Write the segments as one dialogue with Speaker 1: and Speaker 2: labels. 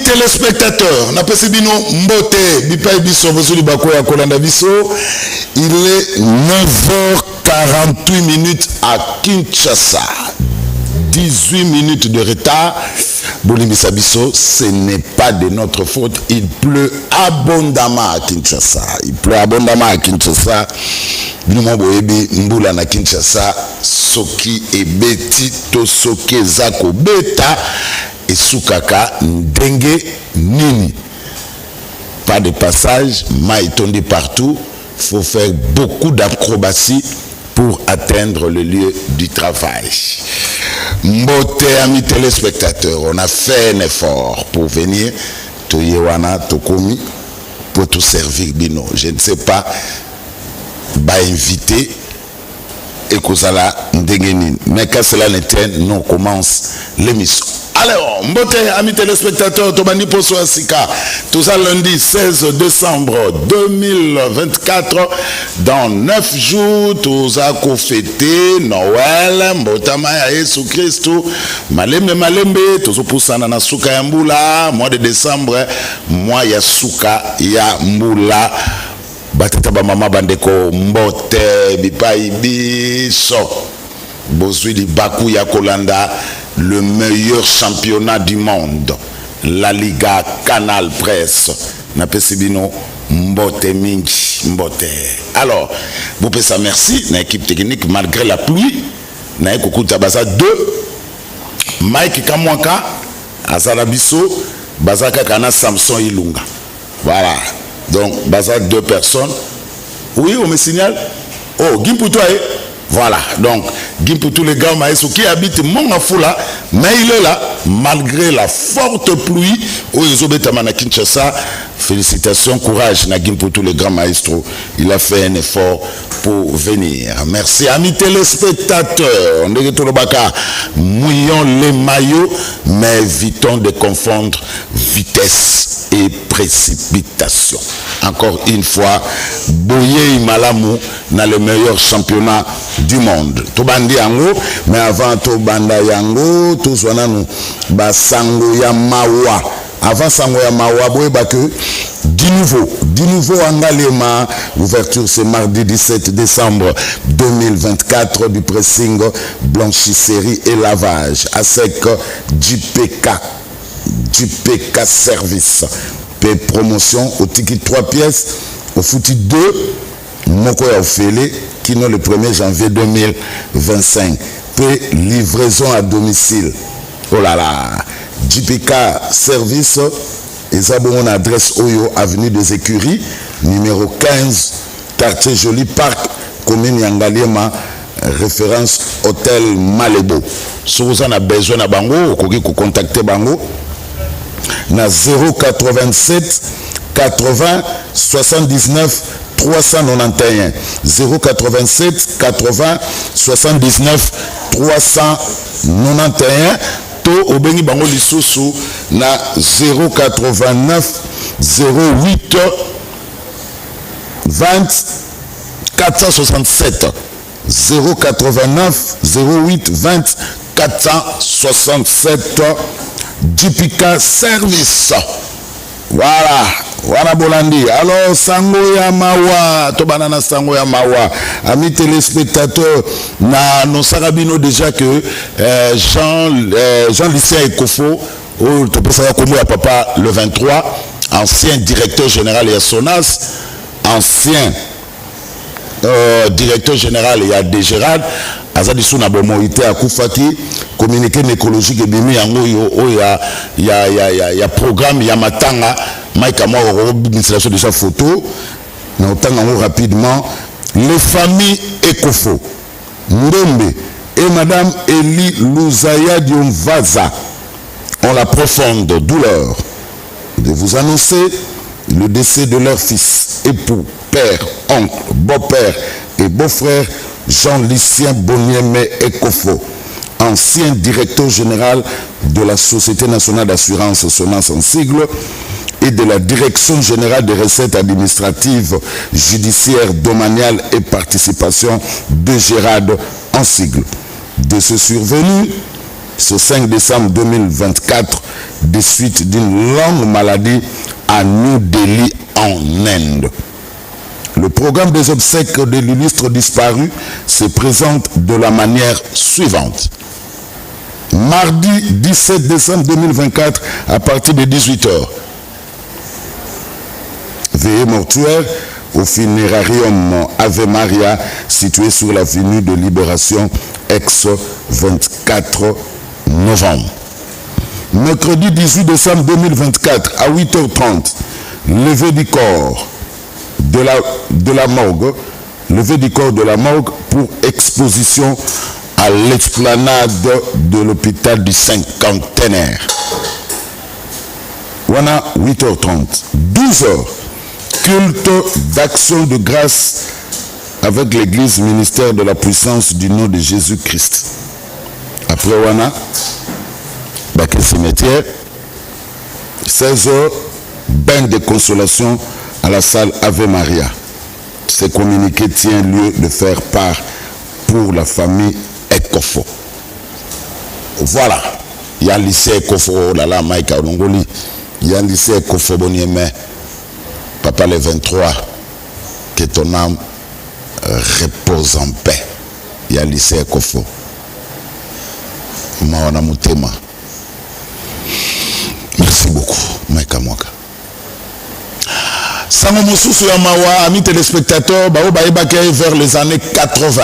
Speaker 1: téléspectateurs, n'a pas bino mbote, bipa biso bozuli bako ya kolanda biso. Il est 9h48 minutes à Kinshasa. 18 minutes de retard. Bolimi Sabiso, ce n'est pas de notre faute. Il pleut abondamment à Kinshasa. Il pleut abondamment à Kinshasa. Binomo boyebi mbula na Kinshasa, soki ebeti to soki zako beta et soukaka ndenge nini. Pas de passage, maille tombée partout. Il faut faire beaucoup d'acrobatie pour atteindre le lieu du travail. Mbote, amis téléspectateurs, on a fait un effort pour venir. Toyewana, Tokomi, pour tout servir Bino. Je ne sais pas, inviter et Kozala Ndengeni. Mais quand cela n'était, nous on commence l'émission. Alors, Mbote, amis téléspectateurs, Tobani Poso Asika, tout ça lundi 16 décembre 2024, dans 9 jours, tout ça qu'on fêté Noël, Mbotama ya Yesu Christo, Malembe, tout ça pour Sanana Souka Yambula, mois de décembre, mois ya Souka Yambula, Batata Mama Bandeko, Mbote, Bipai Biso, Bozui di Baku Yakolanda, le meilleur championnat du monde, la Liga Canal Presse. Napesibino Mbote Mingi Mbote. Alors, vous pouvez ça merci, na équipe technique malgré la pluie, na Kokuta Baza 2, Mike Kamwaka, Azarabiso, Bazaka Kana Samson Ilunga. Voilà. Donc, Baza 2 personnes. Oui, on me signale. Oh, Gimpoutou. Voilà, donc, pour tous les gars maïs qui habitent Mongafula, mais il est là, malgré la forte pluie, où ils ont à Kinshasa. Félicitations, courage, Nagim pour tous les grands maestros. Il a fait un effort pour venir. Merci, amis téléspectateurs. On est tout le baka, mouillons les maillots, mais évitons de confondre vitesse et précipitation. Encore une fois, Boye Malamu dans le meilleur championnat du monde. Tobandi yango, mais avant Tobanda yango, tout soit nous, Basango ya Mawa. Avant Sango ya Mawa, boye que du nouveau Angalema, ouverture ce mardi 17 décembre 2024 du pressing blanchisserie et lavage à sec JPK service. P promotion au ticket 3 pièces, au foutu 2, Moko ya Ofele, qui est le 1er janvier 2025. P livraison à domicile. Oh là là, JPK service, et ça bon, adresse Oyo, avenue des Écuries, numéro 15, quartier Joli Parc, commune Yangalema, référence hôtel Malébo. Si vous en avez besoin de Bango, vous pouvez contacter Bango. Na 087 80 79 391 087 80 79 391 to obengi bango lisusu na 089 08 20 467 089 08 20 467 JPK Service. Voilà Bolandi. Alors, Sango ya Mawa, Tobanana Sango ya Mawa. Amis téléspectateurs, nous savons déjà que Jean-Lucien Ekofo, papa le 23, ancien directeur général et SONAS, ancien directeur général et à Dégérade, Azadisu Nabomoïté à Koufaki, communiqué écologique et bimi yango ya programme ya matanga Mike Amor installation de sa photo na otanga rapidement les familles Ekofo Ndembe et madame Eli Louzaya Diomvaza ont la profonde douleur de vous annoncer le décès de leur fils, époux, père, oncle, beau-père et beau-frère Jean-Lucien Bonieme Ekofo, ancien directeur général de la Société nationale d'assurance SONAS en sigle et de la Direction générale des recettes administratives, judiciaires, domaniales et participation de Gérard en sigle. De ce survenu, ce 5 décembre 2024 des suites d'une longue maladie à New Delhi en Inde. Le programme des obsèques de l'illustre disparu se présente de la manière suivante. Mardi 17 décembre 2024 à partir de 18h. Veillée mortuaire au funérarium Ave Maria situé sur l'avenue de Libération ex-24 novembre. Mercredi 18 décembre 2024 à 8h30, levée du corps de la morgue, levée du corps de la morgue pour exposition à l'esplanade de l'hôpital du Cinquantenaire. Voilà 8h30. 12h, culte d'action de grâce avec l'église ministère de la puissance du nom de Jésus-Christ. Après Wana, Baké cimetière, 16h, bain de consolation à la salle Ave Maria. Ce communiqué tient lieu de faire part pour la famille Ekofo. Voilà. Il y a le lycée Ekofo, oh là là, Maïka Olongoli. Il y a le lycée Ekofo Boniemé. Papa le 23, que ton âme repose en paix. Il y a le lycée Ekofo. Mawana Mutema. Merci beaucoup, Maïka Mwaka. Sango Moussousou Yamawa, amis téléspectateurs, vers les années 80.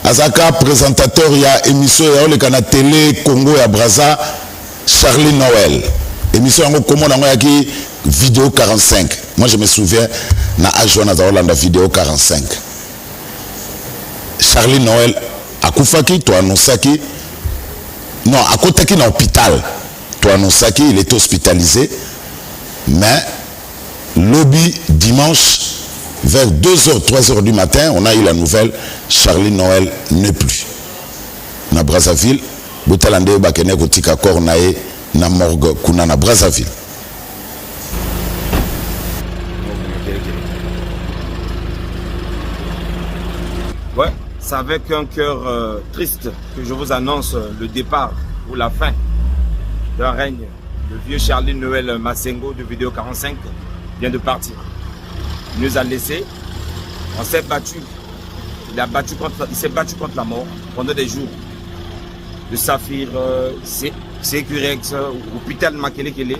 Speaker 1: Azaka, présentateur, il y a émission, il y a le télé Congo et Braza, Charlie Noël. Émission, comment on a dit vidéo 45. Moi, je me souviens, na Ajoana Zaolanda vidéo 45. Charlie Noël, à Koufaki, toi, Nosaki. Non, à Kotaki, dans l'hôpital. Toi, Nosaki, il est hospitalisé. Mais, lobby, dimanche, vers 2h, 3h du matin, on a eu la nouvelle, Charlie Noël n'est plus. Na Brazzaville, Boutalande Bakene Kotika Kornae, na morgue Kuna na Brazzaville.
Speaker 2: Ouais, c'est avec un cœur triste que je vous annonce le départ ou la fin d'un règne. Le vieux Charlie Noël Massengo de Vidéo 45 vient de partir. Il nous a laissé. On s'est battu. Il s'est battu contre la mort pendant des jours. Le Saphir, Sécurex, hôpital Makelekele.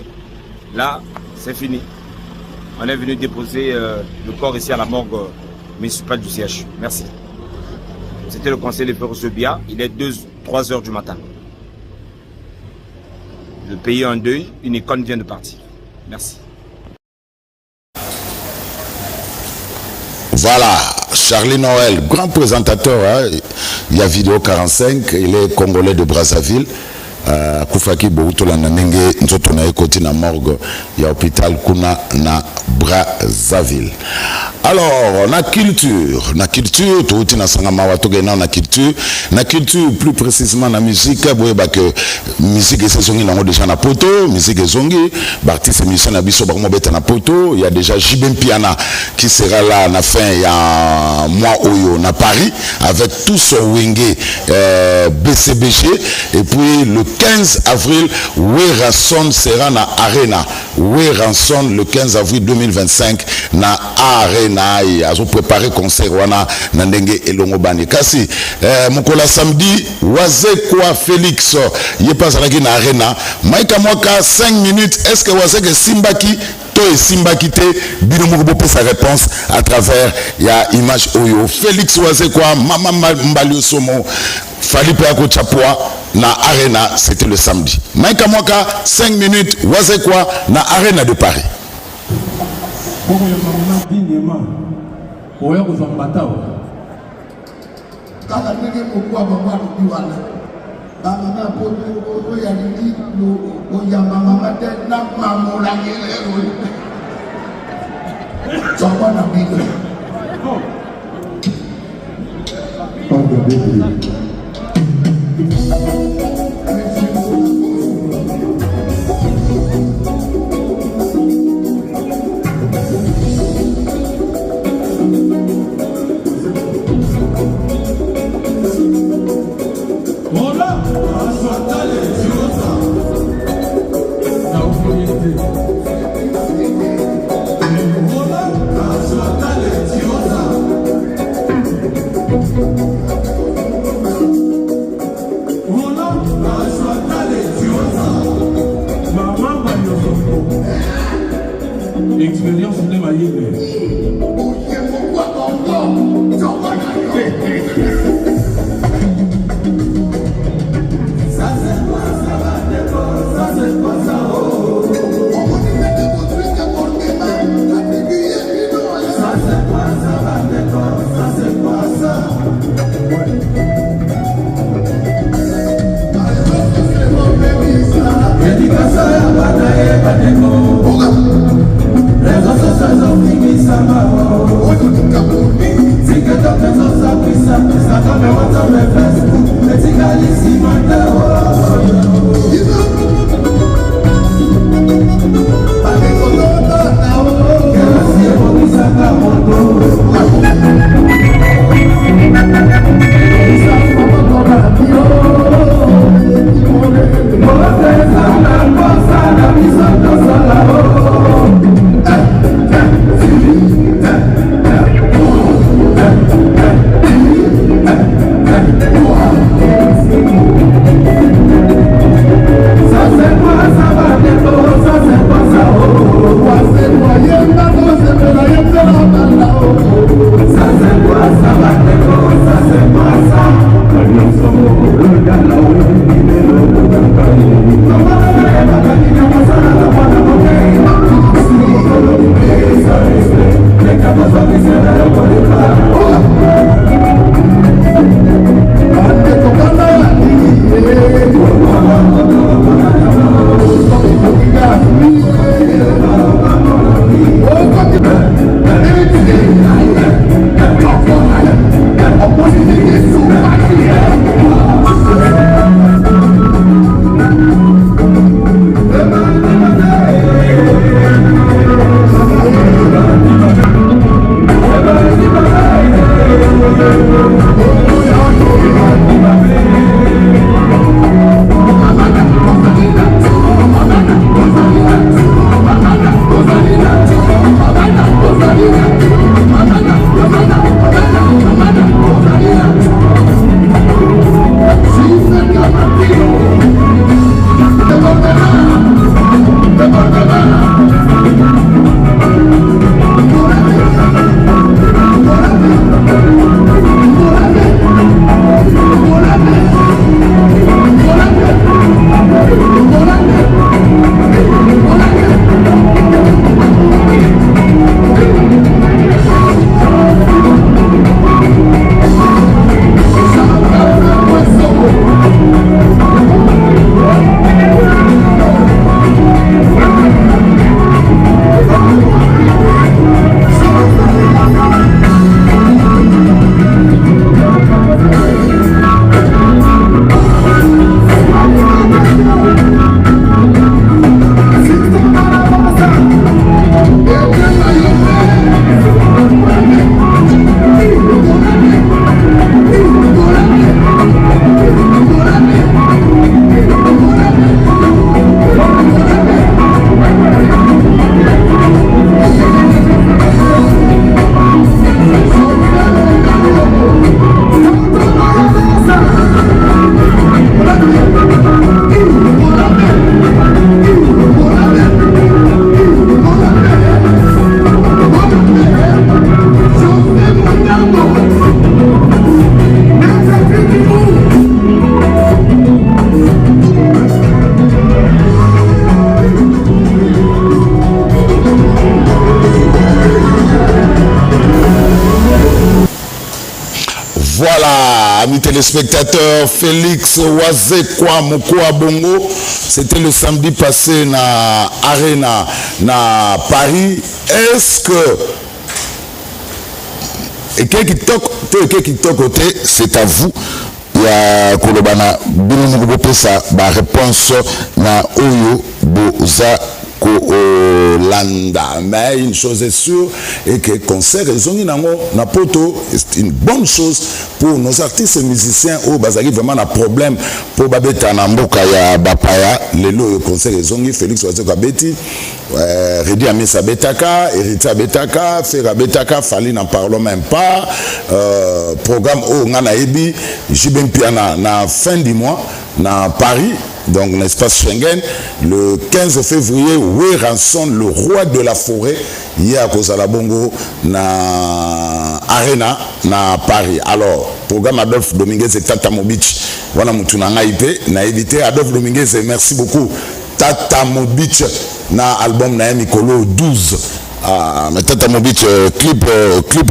Speaker 2: Là, c'est fini. On est venu déposer le corps ici à la morgue municipale du CH. Merci. C'était le conseil de Ferrosebia. Il est 2-3 heures du matin. Le pays est en deuil. Une icône vient de partir. Merci.
Speaker 1: Voilà, Charlie Noël, grand présentateur, hein. Il y a vidéo 45, il est congolais de Brazzaville. Koufaki Boutola Nanenge, Nzotona Ekoti na morgue, il y a hôpital Kuna na Brazzaville. Alors, na culture, tout le na sangama watogena na culture, plus précisément na musique, boyeba que musique et saisongi nango déjà na poto, musique et zongi, artiste musicien na biso bako beta na poto, il y a déjà Jibem Piana qui sera là à la fin, il y a mois Oyo na Paris avec tout son wingé BCBG et puis le 15 avril, Weranson sera na Arena. Weranson le 15 avril 2025 na Arena. Il a préparé concert wana na ndenge elongo bani. Kasi mokola samedi, waze quoi Félix, il est pas na Arena. Maïka Mwaka 5 minutes. Est-ce que waze que Simbaki to et Simbaki te bino moko sa réponse à travers ya image oyo. Félix waze quoi Mama Mbalio Somo Fali Peako Chapwa na Arena, c'était le samedi. Maïka Mwaka 5 minutes, waze quoi na Arena de Paris.
Speaker 3: Hola. Expérience de ma
Speaker 1: Voilà, amis téléspectateurs, Félix Wazekwa Mokoa Bongo, c'était le samedi passé na Arena na Paris. Est-ce que et côté, c'est à vous. Il y a Kolobana Binou Pesa, ma réponse na Oyo Boza Landa. Mais une chose est sûre, et que concert, ils ont mis na poto, c'est une bonne chose pour nos artistes et musiciens où bazaki vraiment un problème pour babeta na mboka ya bapaya lelo concert ils ont mis Félix Wazeka Beti Redi Amisa Betaka Erita Betaka Fera Betaka Fali n'en parlons même pas programme au ngana ebi jibem piana na fin du mois na Paris. Donc l'espace Schengen, le 15 février, Wé Ranson, le roi de la forêt, hier à Kozala Bongo, na Arena, na Paris. Alors, programme Adolphe Dominguez et Tata Mobich, voilà Moutuna Naïpe, na évité Adolphe Dominguez et merci beaucoup. Tata Mobich, na album na Mikolo 12. Ah, mais Tata Mobich clip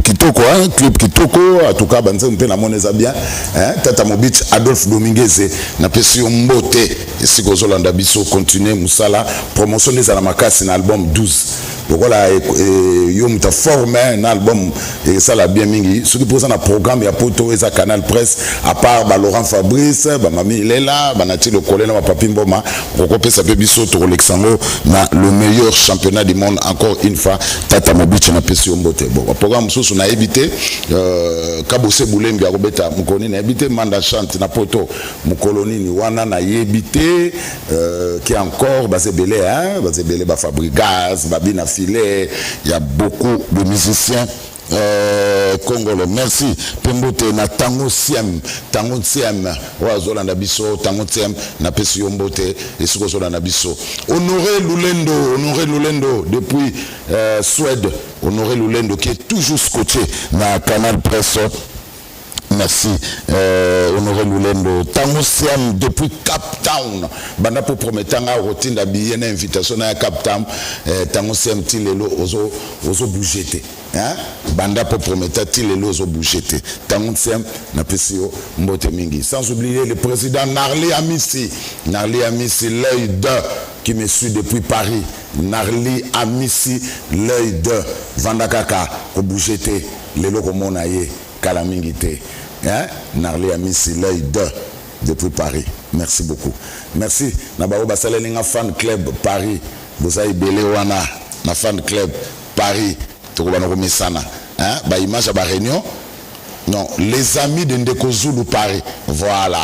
Speaker 1: kitoko, hein, clip kitoko, en tout cas, ben, on peut la monnaie bien, hein, Tata Mobich, Adolphe Dominguez, na pession mbote, et si vous avez biso continuer Moussala, promotion des Alamakasi, un album 12. Donc voilà, yo muta formé un album et ça l'a bien mingi. Ce qui pose un programme il y a poto et ça Canal Presse à part bah Laurent Fabrice, bah Mami il est là, bah Nati le collègue na papi Mboma, on ça peut biso to Alexandre na le meilleur championnat du monde encore une fois Tata Mobich na pesio mbote. Bon, programme sous on a évité Kabose Boulembi à Robeta Mukoni na évité Manda Chante na poto Mukoloni ni wana na yébité qui est encore bah c'est belé hein, bah c'est belé bah Fabrigas, bah Bina filet, il y a beaucoup de musiciens congolais. Merci. Pembote na tango siem, Wazolanda biso, tango siem na pesi yombote et Zolanda biso. Honoré Lulendo depuis Suède. Honoré Lulendo qui est toujours scotché na Canal Presse. Merci, Honoré Lulendo. Tango Siam depuis Cap Town. Banda pour promettre à routine d'habiller une invitation à Cap Town. Tango Siam tilelo ozo bougete. Hein? Banda pour promettre tilelo ozo bougete. Tango Siam na pesio mbote mingi. Sans oublier le président Narli Amissi. Narli Amissi, l'œil de qui me suit depuis Paris. Narli Amissi, l'œil de Vandakaka, au bougete. Lelo komonaye. Kalamingité, hein? Narli Amissi l'œil depuis Paris. Merci beaucoup. Merci. Nabao Basalenga Fan Club Paris. Vous avez belé wana na Fan Club Paris. Tokobana komisana. Hein? Ba image à ba réunion. Non, les amis de Ndeko Zulu Paris. Voilà.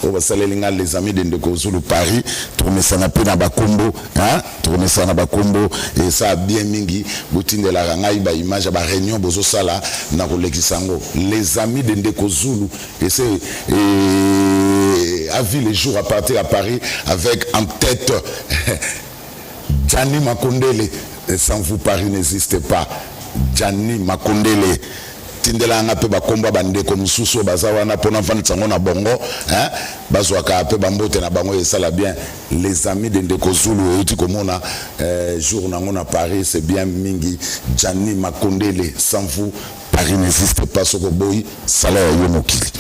Speaker 1: Les amis de Ndeko Zulu Paris, tourner ça na bakombo, hein, tourner ça na bakombo et ça bien mingi, boutine de la rangaï ba image ba réunion bozo sala na rolekisango. Les amis de Ndeko Zulu et c'est a vu les jours à partir à Paris avec en tête Gianni Makondele. Et sans vous Paris n'existe pas. Gianni Makondele. Tindela nga pe bakomba bande ko mususu bazawana pona fani tsango na bongo hein bazwaka pe bambote na bango et ça la bien les amis de Ndeko Zulu oti komona jour nango na Paris c'est bien mingi Gianni Makondele sans vous Paris n'existe pas soko boy salaire yo mokili.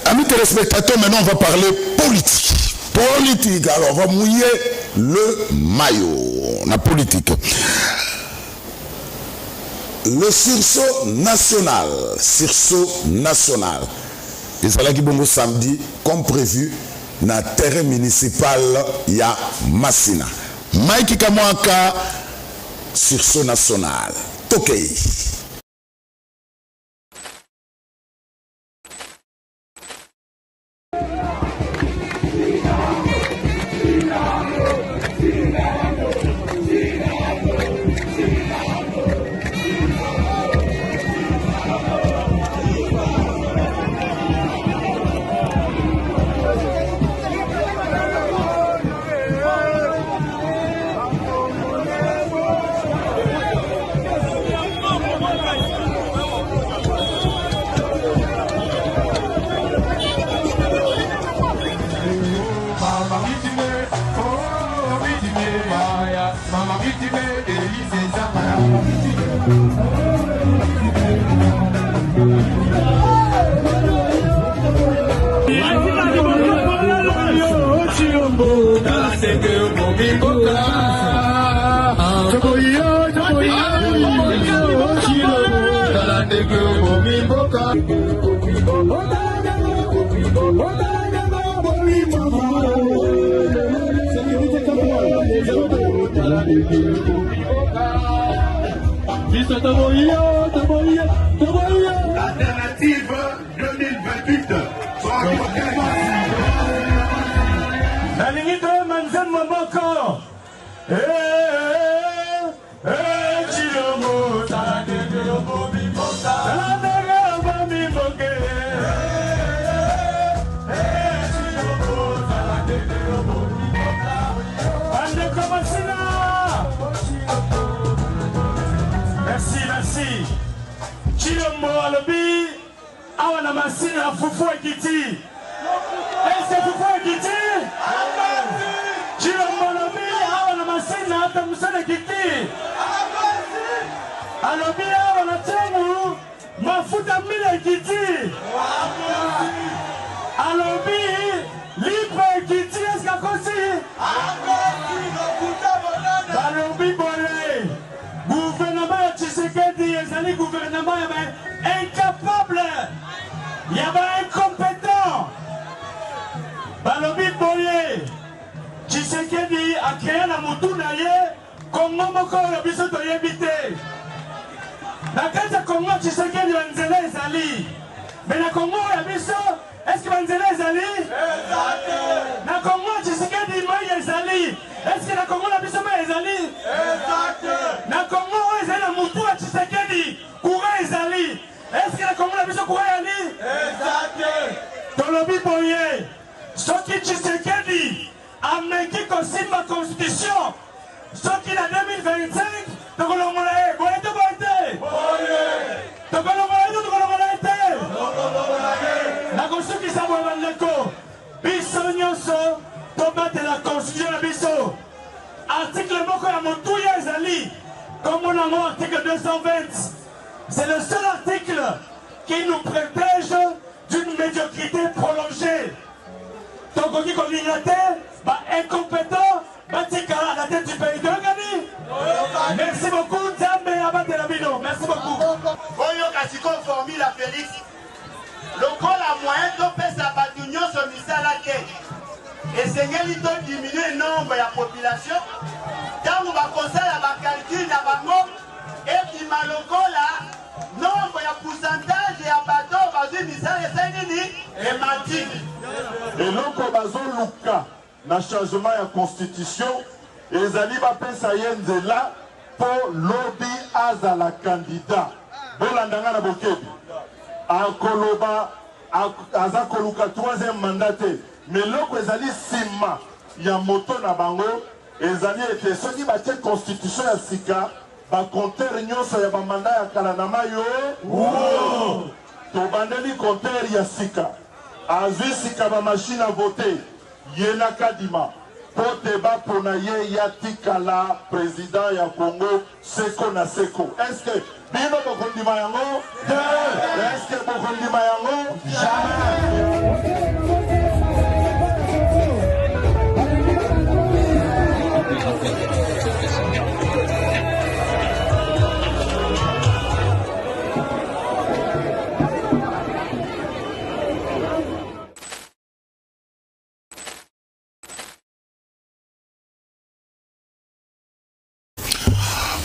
Speaker 1: Amis téléspectateurs, maintenant on va parler politique. Alors on va mouiller le maillot la politique. Le sursaut national. Et c'est là qui bongo samedi, comme prévu, dans le terrain municipal, il y a Massina. Mike Kamwaka, sursaut national. Tokei.
Speaker 4: Alternative 2028.
Speaker 5: Merci. Chilombo alobi awana masina fufu ekiti. Est-ce que fufu ekiti? Chilombo alobi awana masina hata musana ekiti. Alobi awana temu mafuta mila ekiti. Alobi libre ekiti eska kosi. Alobi bole. Gouvernement Tshisekedi ezali gouvernement incapable, incompétent. Balobi boye Tshisekedi a créé la mutuna ye Congo moko la biso to yebite. Na kati ya Congo Tshisekedi banzela ezali. Mais na Congo ya biso est-ce que banzela ezali? Exact. Na Congo Tshisekedi mai ezali. Est-ce que na Congo la biso mai ezali? Exact. Na Congo ezali na mutu ya Tshisekedi courant ezali. Est-ce que na Congo la biso courant ezali? Exact. Tolobi boye soki Tshisekedi ameki kosimba constitution soki na 2025 tokolongola ye boye to boye te tokolongola ye to tokolongola ye te nakosukisa boye bandeko biso nyonso tobatela constitution na biso article moko ya motuya ezali comme nango article 220 c'est le seul article qui nous protège d'une médiocrité prolongée. Tokoki kolinga te ba incompétent batikala à la tête du pays de Gani. Merci beaucoup Nzambe abatela bino. Merci beaucoup.
Speaker 6: Oyo kasiko formule à Félix. Lokola moyen to pesa batu nyonso misala te. Esengeli to diminuer nombre ya population. Tango ba kosala ba calcul na bango et malokola nombre ya pourcentage ya bato bazwi misala esengeli ematiki.
Speaker 7: eloko bazoluka na changement ya constitution ezali bapesa ye nzela mpo lobi azala candidat bolandanga na bokebi akoloba aza koluka 3e mandat te mais eloko ezali nsima ya moto na bango ezali ete soki batie constitution ya sika bakontere nyonso ya bamanda ya kala na mayo tobandeli kontere ya sika azwi sika bamashine a vote ye na kadima po deba mpona ye ya tikala président ya Congo seko na seko. Est-ce que bino bokondima yango? Est-ce que bokondima yango? Jamais.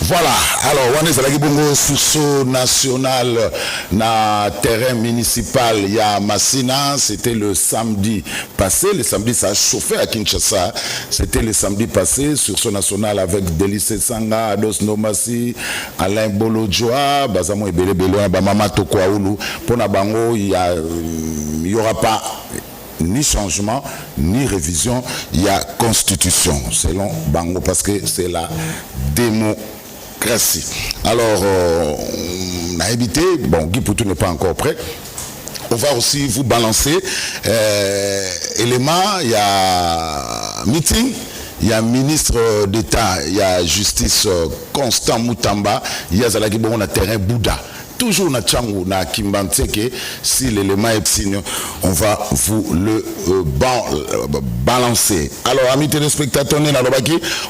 Speaker 1: Voilà, alors on est à la Bongo sous national na terrain municipal il y a Massina, c'était le samedi passé, le samedi ça a chauffé à Kinshasa, c'était le samedi passé sur ce national avec Délice Sanga, Ados Nomasi, Alain Bolodjoa, Bazamo Ebele Bele, Bamama Tokwaoulou, pour Nabango il y aura pas ni changement, ni révision, il y a constitution, selon Bango, parce que c'est la démocratie. Alors, on a évité, bon, Guy Poutou n'est pas encore prêt. On va aussi vous balancer éléments, il y a meeting, il y a ministre d'État, il y a justice Constant Moutamba, il y a Zalagi Bon, on a terrain Bouddha. Toujours na Tchangou, na Kimbantseke, si l'élément est signe, on va vous le balancer. Alors, amis téléspectateurs,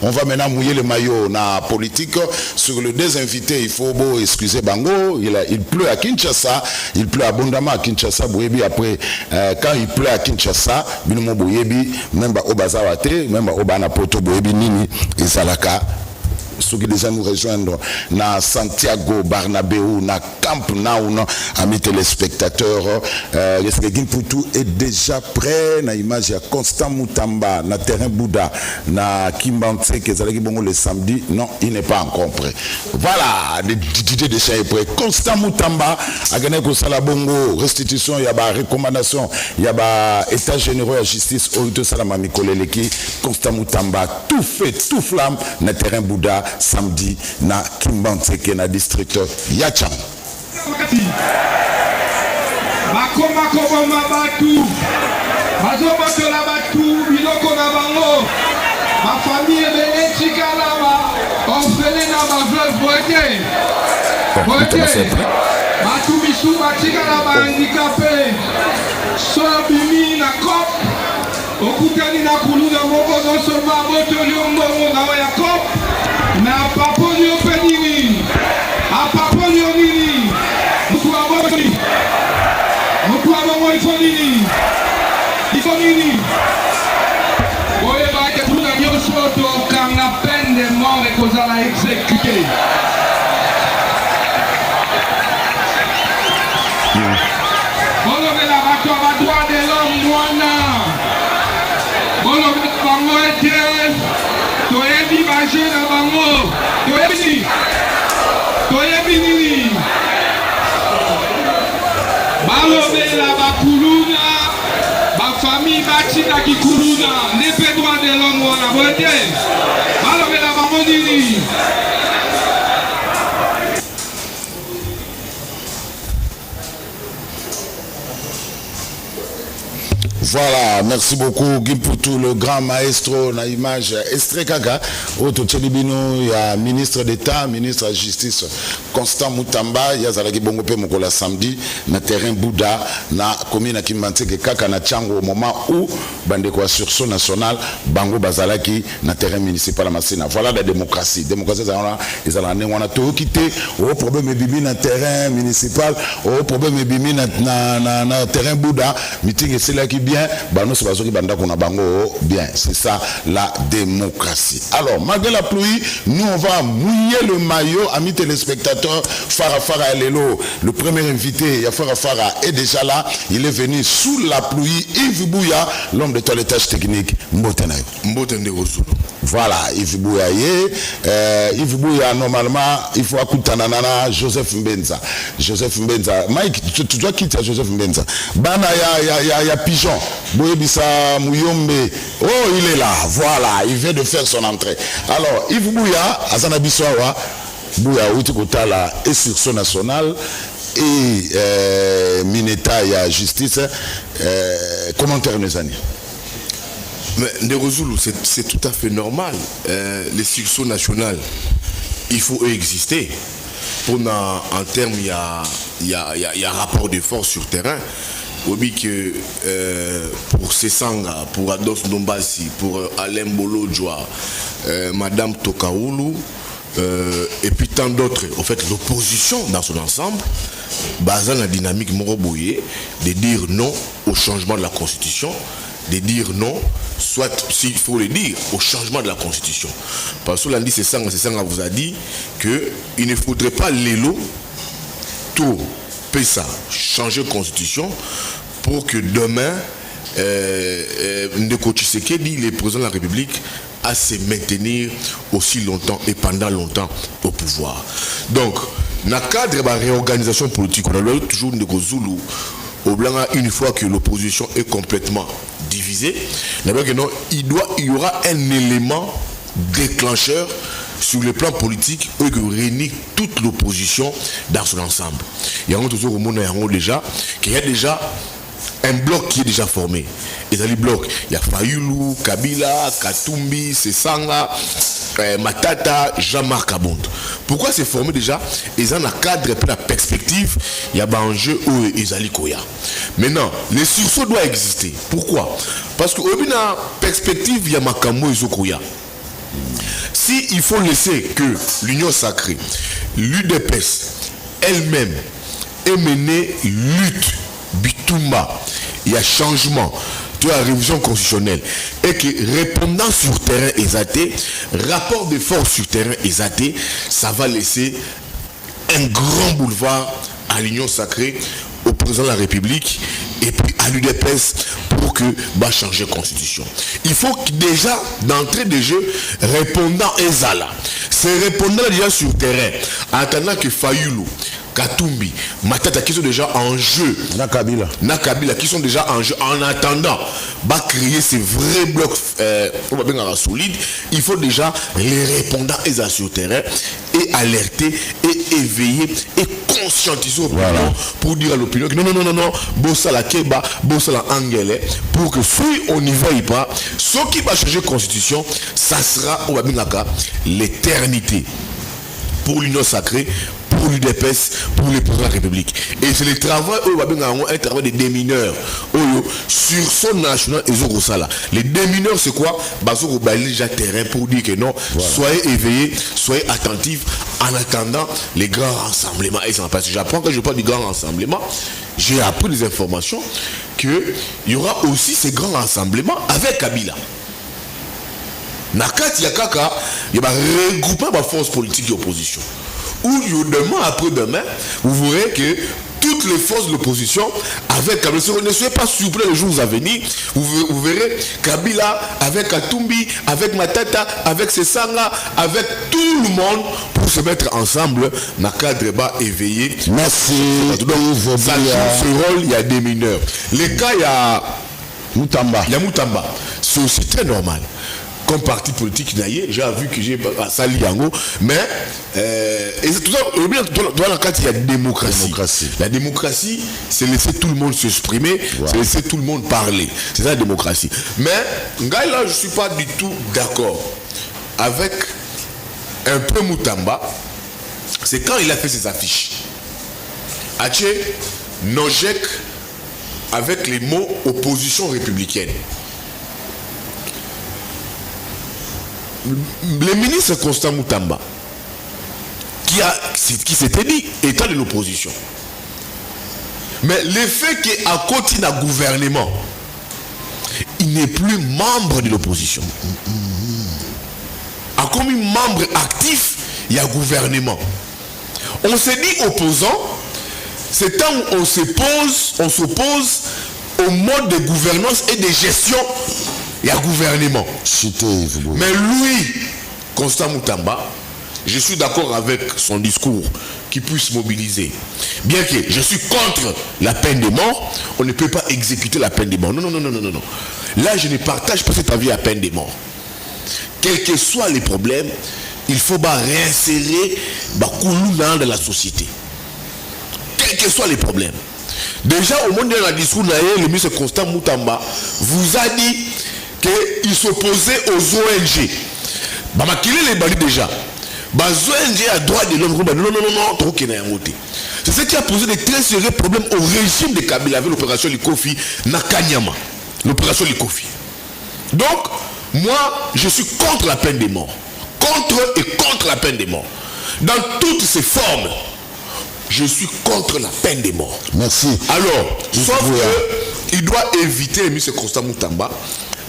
Speaker 1: on va maintenant mouiller le maillot na politique. Sur le désinvité, il faut excuser Bango, il pleut à Kinshasa, il pleut abondamment à Kinshasa, Bouyebi après, quand il pleut à Kinshasa, Binomo Bouyebi, même au Bazawate, même au Banapoto Bouyebi Nini, et Zalaka. ceux qui déjà nous rejoindre na Santiago Barnabéu na Camp Nou amis téléspectateurs Gimputu est déjà prêt na image à Constant Mutamba na terrain Bouddha na Kimbanse que ça bongo le samedi non il n'est pas encore prêt voilà le DJ de chez est prêt Constant Mutamba a gagné ko sala bongo restitution ya ba recommandation ya ba état généraux de justice Orito Salama Mikoleleki Constant Mutamba tout fait tout flamme na terrain Bouddha samedi na Kimbanse na district Yacham
Speaker 3: Bakoma koboma batu bazobotola batu biloko na bango bafamille ebele etikala orphelin na baveuve boete batu misu batikala bahandikape so abimi na cop okutani na kuluna moko nosoma botoli ombongo na oya cop me apapoli ope nini apapoli o nini mutu abotoli mutu abongo ifo nini oye baake tuna nyonso tokanga peine de mort ekozala exécuté bolobela bato ya badroit de l'homme wana bolobela bango ete toyebi baje na bango toyebi nini balobela bakuluna bafamille batinaki kuluna nde mpe droit de l'homme wana boye balobela bango nini
Speaker 1: Voilà, merci beaucoup Gimputu, le grand maestro na image Estrekaka, auto Tchelibino, il y a ministre d'État, ministre de la Justice Constant Mutamba, il y a Zalagi Bongope Mokola samedi, na terrain Bouddha, na commune Kimbantseke Kaka na Tchango au moment où Bandeko sursaut national, Bango Bazalaki, na terrain municipal à Massina. Voilà la démocratie. Démocratie, ils ont tout quitté, au problème bibi na terrain municipal, au problème bibi na terrain Bouddha, meeting et c'est là qui bien. Bien, c'est ça la démocratie. Alors, malgré la pluie, nous on va mouiller le maillot, amis téléspectateurs. Farah Lelo, le premier invité, Farah est déjà là. Il est venu sous la pluie. Yves Bouya, l'homme de toilettage technique, Mbotenaï. Voilà, Yves Bouya. Yves Bouya, normalement, il faut écouter Joseph Mbenza. Joseph Mbenza. Mike, tu dois quitter Joseph Mbenza. Bana, il y a Pigeon. Boyebisa Mouyombe, oh il est là, voilà, il vient de faire son entrée. Alors, Yves Bouya, Azana Biswawa, Bouya Outikotala est sur son national et Mineta et la justice, commentaire nos années.
Speaker 8: Mais Nderozulu, c'est tout à fait normal. Les succès nationales, il faut exister. En termes, il y a rapport de force sur terrain. Oui, que pour Sesanga, pour Ados Ndombasi, pour Alain Bolodjoa, Madame Tokaoulou, et puis tant d'autres, en fait, l'opposition dans son ensemble, basant la dynamique Moroboye, de dire non au changement de la Constitution, de dire non, soit, s'il faut le dire, au changement de la Constitution. Parce que lundi, Sesanga vous a dit qu'il ne faudrait pas l'élo tout. Ça, changer de constitution pour que demain Ndeko Tshisekedi, le président de la République, à se maintenir aussi longtemps et pendant longtemps au pouvoir. Donc, dans le cadre de la réorganisation politique, on a toujours Ndeko Zulu au blanc une fois que l'opposition est complètement divisée, il y aura un élément déclencheur sur le plan politique où il réunit toute l'opposition dans son ensemble. Il y a toujours déjà qu'il y a déjà un bloc qui est déjà formé. Et dans les blocs, il y a Fayulu, Kabila, Katumbi, Sesanga, Matata, Jean-Marc Abond. Pourquoi c'est formé déjà? Ils ont un cadre et la perspective, il y a un enjeu où ils allaient Koya. Maintenant, les sursauts doivent exister. Pourquoi? Parce qu'au bout de la perspective, il y a Makamo et Zokoya. Si il faut laisser que l'Union sacrée, l'UDPS, elle-même, ait mené lutte, bitumba, il y a changement. de la révision constitutionnelle et que répondant sur terrain exaté, rapport de force sur terrain exaté, ça va laisser un grand boulevard à l'Union sacrée, au président de la République et puis à l'UDPS pour que va changer la constitution. Il faut que déjà, d'entrée de jeu, répondant Ezala. Ces répondants déjà sur terrain, en attendant que Fayoulou, Katumbi, Matata qui sont déjà en jeu, Nakabila qui sont déjà en jeu, en attendant, va créer ces vrais blocs solides, il faut déjà les répondants Ezala sur terrain et alerter et éveiller et conscientiser l'opinion pour dire à l'opinion que non, bossa la Keba, bossa la Angele, pour que si on n'y veille pas, ce qui va changer la constitution, ça sera l'éternité pour l'union sacrée, pour l'UDPS, pour les présidents de la République. Et c'est le travail, un travail des démineurs. Sur son national, les démineurs, c'est quoi? Déjà terrain pour dire que non, soyez éveillés, soyez attentifs en attendant les grands rassemblements. Et parce que j'apprends que je parle du grand rassemblement, j'ai appris des informations qu'il y aura aussi ces grands rassemblements avec Kabila. Nakati Yakaka, il va regrouper ma force politique d'opposition. Ou demain après-demain, vous verrez que toutes les forces de l'opposition avec Kabila, ne soyez pas surpris les jours à venir, vous verrez Kabila avec Katumbi, avec Matata, avec Sesanga, avec tout le monde pour se mettre ensemble dans le cadre bas éveillé.
Speaker 1: Merci.
Speaker 8: Donc, ça joue ce rôle, il y a des mineurs. Les cas, il y a Moutamba. C'est aussi très normal. Comme parti politique d'ailleurs, j'ai vu que j'ai sali Yango, mais et c'est tout ça, dans le cadre il y a démocratie. La démocratie, c'est laisser tout le monde s'exprimer, c'est laisser tout le monde parler. C'est ça la démocratie. Mais là, je ne suis pas du tout d'accord avec un peu Moutamba. C'est quand il a fait ses affiches. Ache Nojek avec les mots opposition républicaine. Le ministre Constant Moutamba, qui s'était dit état de l'opposition. Mais le fait qu'à côté d'un gouvernement, il n'est plus membre de l'opposition. Comme membre actif, il y a gouvernement. On s'est dit opposant, c'est temps où on s'oppose au mode de gouvernance et de gestion. Il y a gouvernement. Mais lui, Constant Moutamba, je suis d'accord avec son discours qui puisse mobiliser. Bien que je suis contre la peine de mort, on ne peut pas exécuter la peine de mort. Non. Là, je ne partage pas cet avis à peine de mort. Quels que soient les problèmes, il faut réinsérer dans la société. Quels que soient les problèmes. Déjà, au moment de la discours, le ministre Constant Moutamba vous a dit qu'il s'opposait aux ONG. Qu'il est les déjà. Les ONG a droit de l'homme. Non. C'est ce qui a posé de très sérieux problèmes au régime de Kabila avec l'opération Likofi Nakanyama. L'opération Likofi. Donc, moi, je suis contre la peine de mort. Contre la peine de mort. Dans toutes ses formes, je suis contre la peine de mort.
Speaker 1: Merci.
Speaker 8: Alors, sauf qu'il doit éviter, M. Constant Moutamba,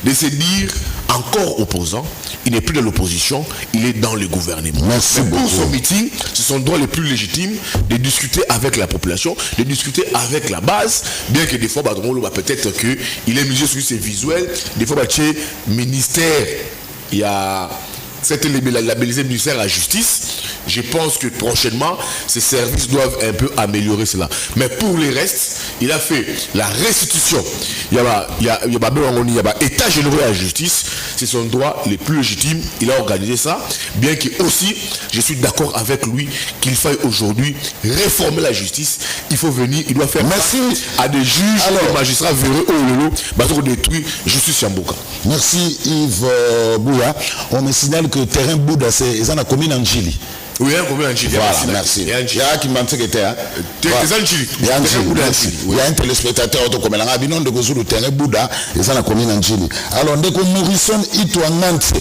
Speaker 8: de se dire encore opposant, il n'est plus dans l'opposition, il est dans le gouvernement.
Speaker 1: Merci
Speaker 8: beaucoup. Pour son meeting, c'est son droit le plus légitime de discuter avec la population, de discuter avec la base, bien que des fois, peut-être qu'il est misé sur ses visuels, des fois, ministère, il y a cette labellisé ministère de la justice. Je pense que prochainement, ces services doivent un peu améliorer cela. Mais pour les restes, il a fait la restitution. Il y a état général de la justice, c'est son droit le plus légitime. Il a organisé ça. Bien que aussi, je suis d'accord avec lui qu'il faille aujourd'hui réformer la justice. Il faut venir, il doit faire
Speaker 1: merci
Speaker 8: à des juges, des magistrats véreux, pour détruire justice Yamboka.
Speaker 1: Merci Yves Bouya. On me signale que le terrain Bouddha, c'est dans la commune Angili.
Speaker 8: Oui, il y a un combien d'Angili.
Speaker 1: Voilà, merci. Il y a un qui m'a dit que il y a un téléspectateur comme la Binon de Gozou, le terrain Bouddha, et ça la commune Angili. Alors, dès que Morrison Itouangante,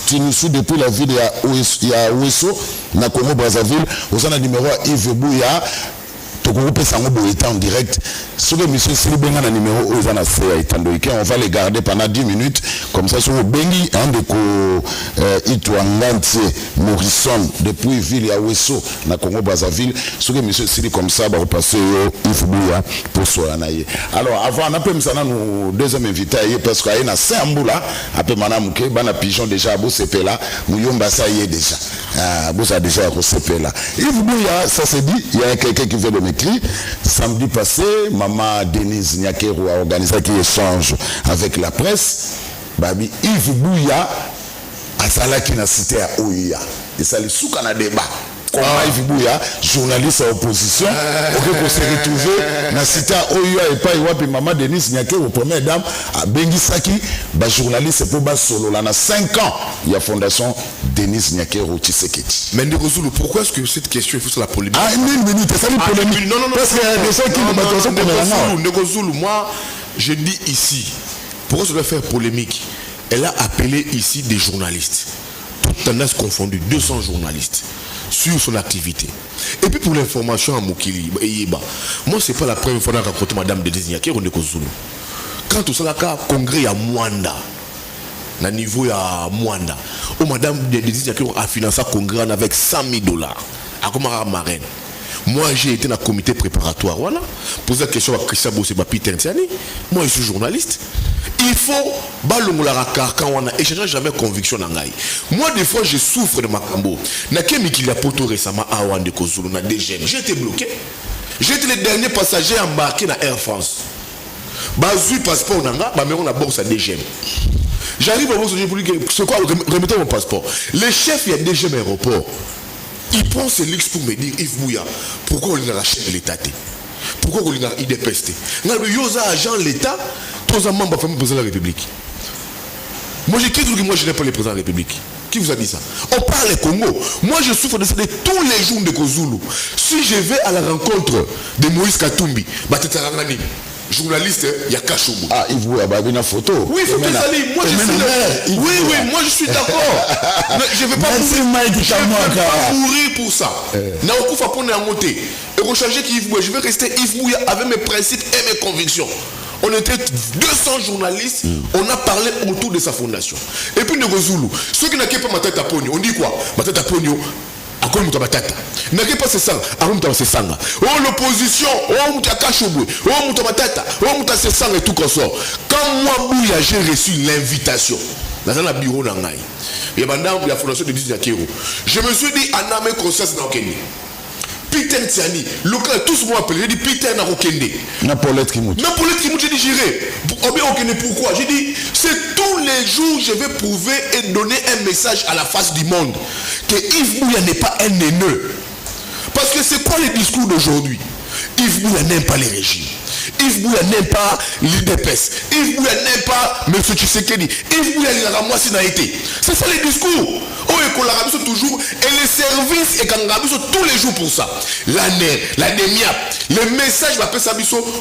Speaker 1: tu nous suis depuis la ville de Ouesso, na Congo Brazzaville, au sein du numéro Yves Bouya. Tokoupe Sango est en direct. Sur l'émission, si le Benga numéro on va les garder pendant 10 minutes. Comme ça, sur le Bengi, un de Itouangantie, Morrison, depuis Ville à Wesso, na Congo Brazzaville. Sur l'émission, si comme ça, on va passer au Ifbouya pour Soanaye. Alors, avant, on a pu nous deuxième invité, parce qu'il y a un Samboula, après Madame Mouké, Bana Pigeon déjà, à Boussepela, Mouyomba, ça y est déjà. Boussa déjà à Boussepela. Ifbouya, ça c'est dit, il y a quelqu'un qui veut le m'écrire. Samedi passé, maman Denise Nyakero a organisé qui échange avec la presse. Babi Yves Bouya a salaki na cité à Ouya. Et ça le souk en a débat. Comment Yves Bouya, journaliste à opposition, pour se retrouver dans la cité à Ouya et pas Iwapi maman Denise Nyakero, première dame, à Bengisaki, bah journaliste pour bas solo. Là, dans 5 ans, il y a fondation Denise Nyakero Tshisekedi.
Speaker 8: Mais Ndegozulu, pourquoi est-ce que cette question il faut sur la polémique?
Speaker 1: Ah, une minute, c'est une polémique.
Speaker 8: Non,
Speaker 1: parce qu'il y a des gens qui nous battent.
Speaker 8: Ndegozulu, moi, je dis ici, pourquoi ça doit faire polémique? Elle a appelé ici des journalistes, toutes tendances confondues, 200 journalistes sur son activité. Et puis pour l'information à Moukili, moi c'est pas la première fois que j'ai rencontré Madame Denise Nyakero Ndegozulu. Quand tout ça là, congrès à Mwanda, na niveau à Mwanda, où Madame Denise Nyakero a financé le congrès avec $100,000 à Komara Marraine. Moi j'ai été dans le comité préparatoire, voilà, poser la question à Christian Bossé, Peter Ntiani. Moi je suis journaliste. Il faut balongola quand on a échangé jamais conviction n'angai. Moi des fois je souffre de ma cambo. Nakemi qui l'a poto récemment à Wande Kozulu na DGM. J'ai été bloqué. J'étais le dernier passager embarqué dans Air France. Bazui passeport nanga, ba on a bourse à DGM. J'arrive à bourse pour dire c'est quoi remettez mon passeport. Le chef il y a DGM aéroport. Il prend ses luxe pour me dire Yves Bouya, pourquoi on a la chaîne de l'État? Pourquoi on a IDPST? On a yosa agent l'État, tous un membre du président de la République. Moi j'ai dit que moi je n'ai pas le président de la République. Qui vous a dit ça? On parle le Congo. Moi je souffre de ça tous les jours de Kozulu. Si je vais à la rencontre de Moïse Katumbi, Batetarangani, journaliste, il y a Kachoubou.
Speaker 1: Ah, il vous a une photo.
Speaker 8: Oui, il faut que ça lit. Moi, je suis oui, moi, je suis d'accord. Je ne vais pas mourir pour ça. Je vais rester Yves Bouya avec mes principes et mes convictions. On était 200 journalistes, on a parlé autour de sa fondation. Et puis, Ndegozulu, ceux qui n'ont pas ma tête à Pogno, on dit quoi? Ma tête à Pogno. N'a pas ce sang, oh l'opposition, oh Moutakachobou, oh Moutamatata, oh Moutassang et tout comme ça. Quand moi Bouya j'ai reçu l'invitation dans un bureau d'Angaï, il y a la fondation de Denise Nyakero, je me suis dit Aname conscience dans Kenya. Peter Ntiani, local, tous m'ont appelé, j'ai dit Peter Narokende.
Speaker 1: Napoléon Kimouti.
Speaker 8: J'ai dit j'irai. Pourquoi? J'ai dit, c'est tous les jours je vais prouver et donner un message à la face du monde que Yves Bouya n'est pas un haineux. Parce que c'est quoi le discours d'aujourd'hui? Yves Bouya n'aime pas les régimes. Yves Bouya n'aime pas l'IDPS. Yves Bouya n'aime pas M. Tshisekedi. Yves Bouya n'a pas été. C'est ça le discours. Oh, et toujours. Et les services et tous les jours pour ça. La DEMIAP. Le message va ça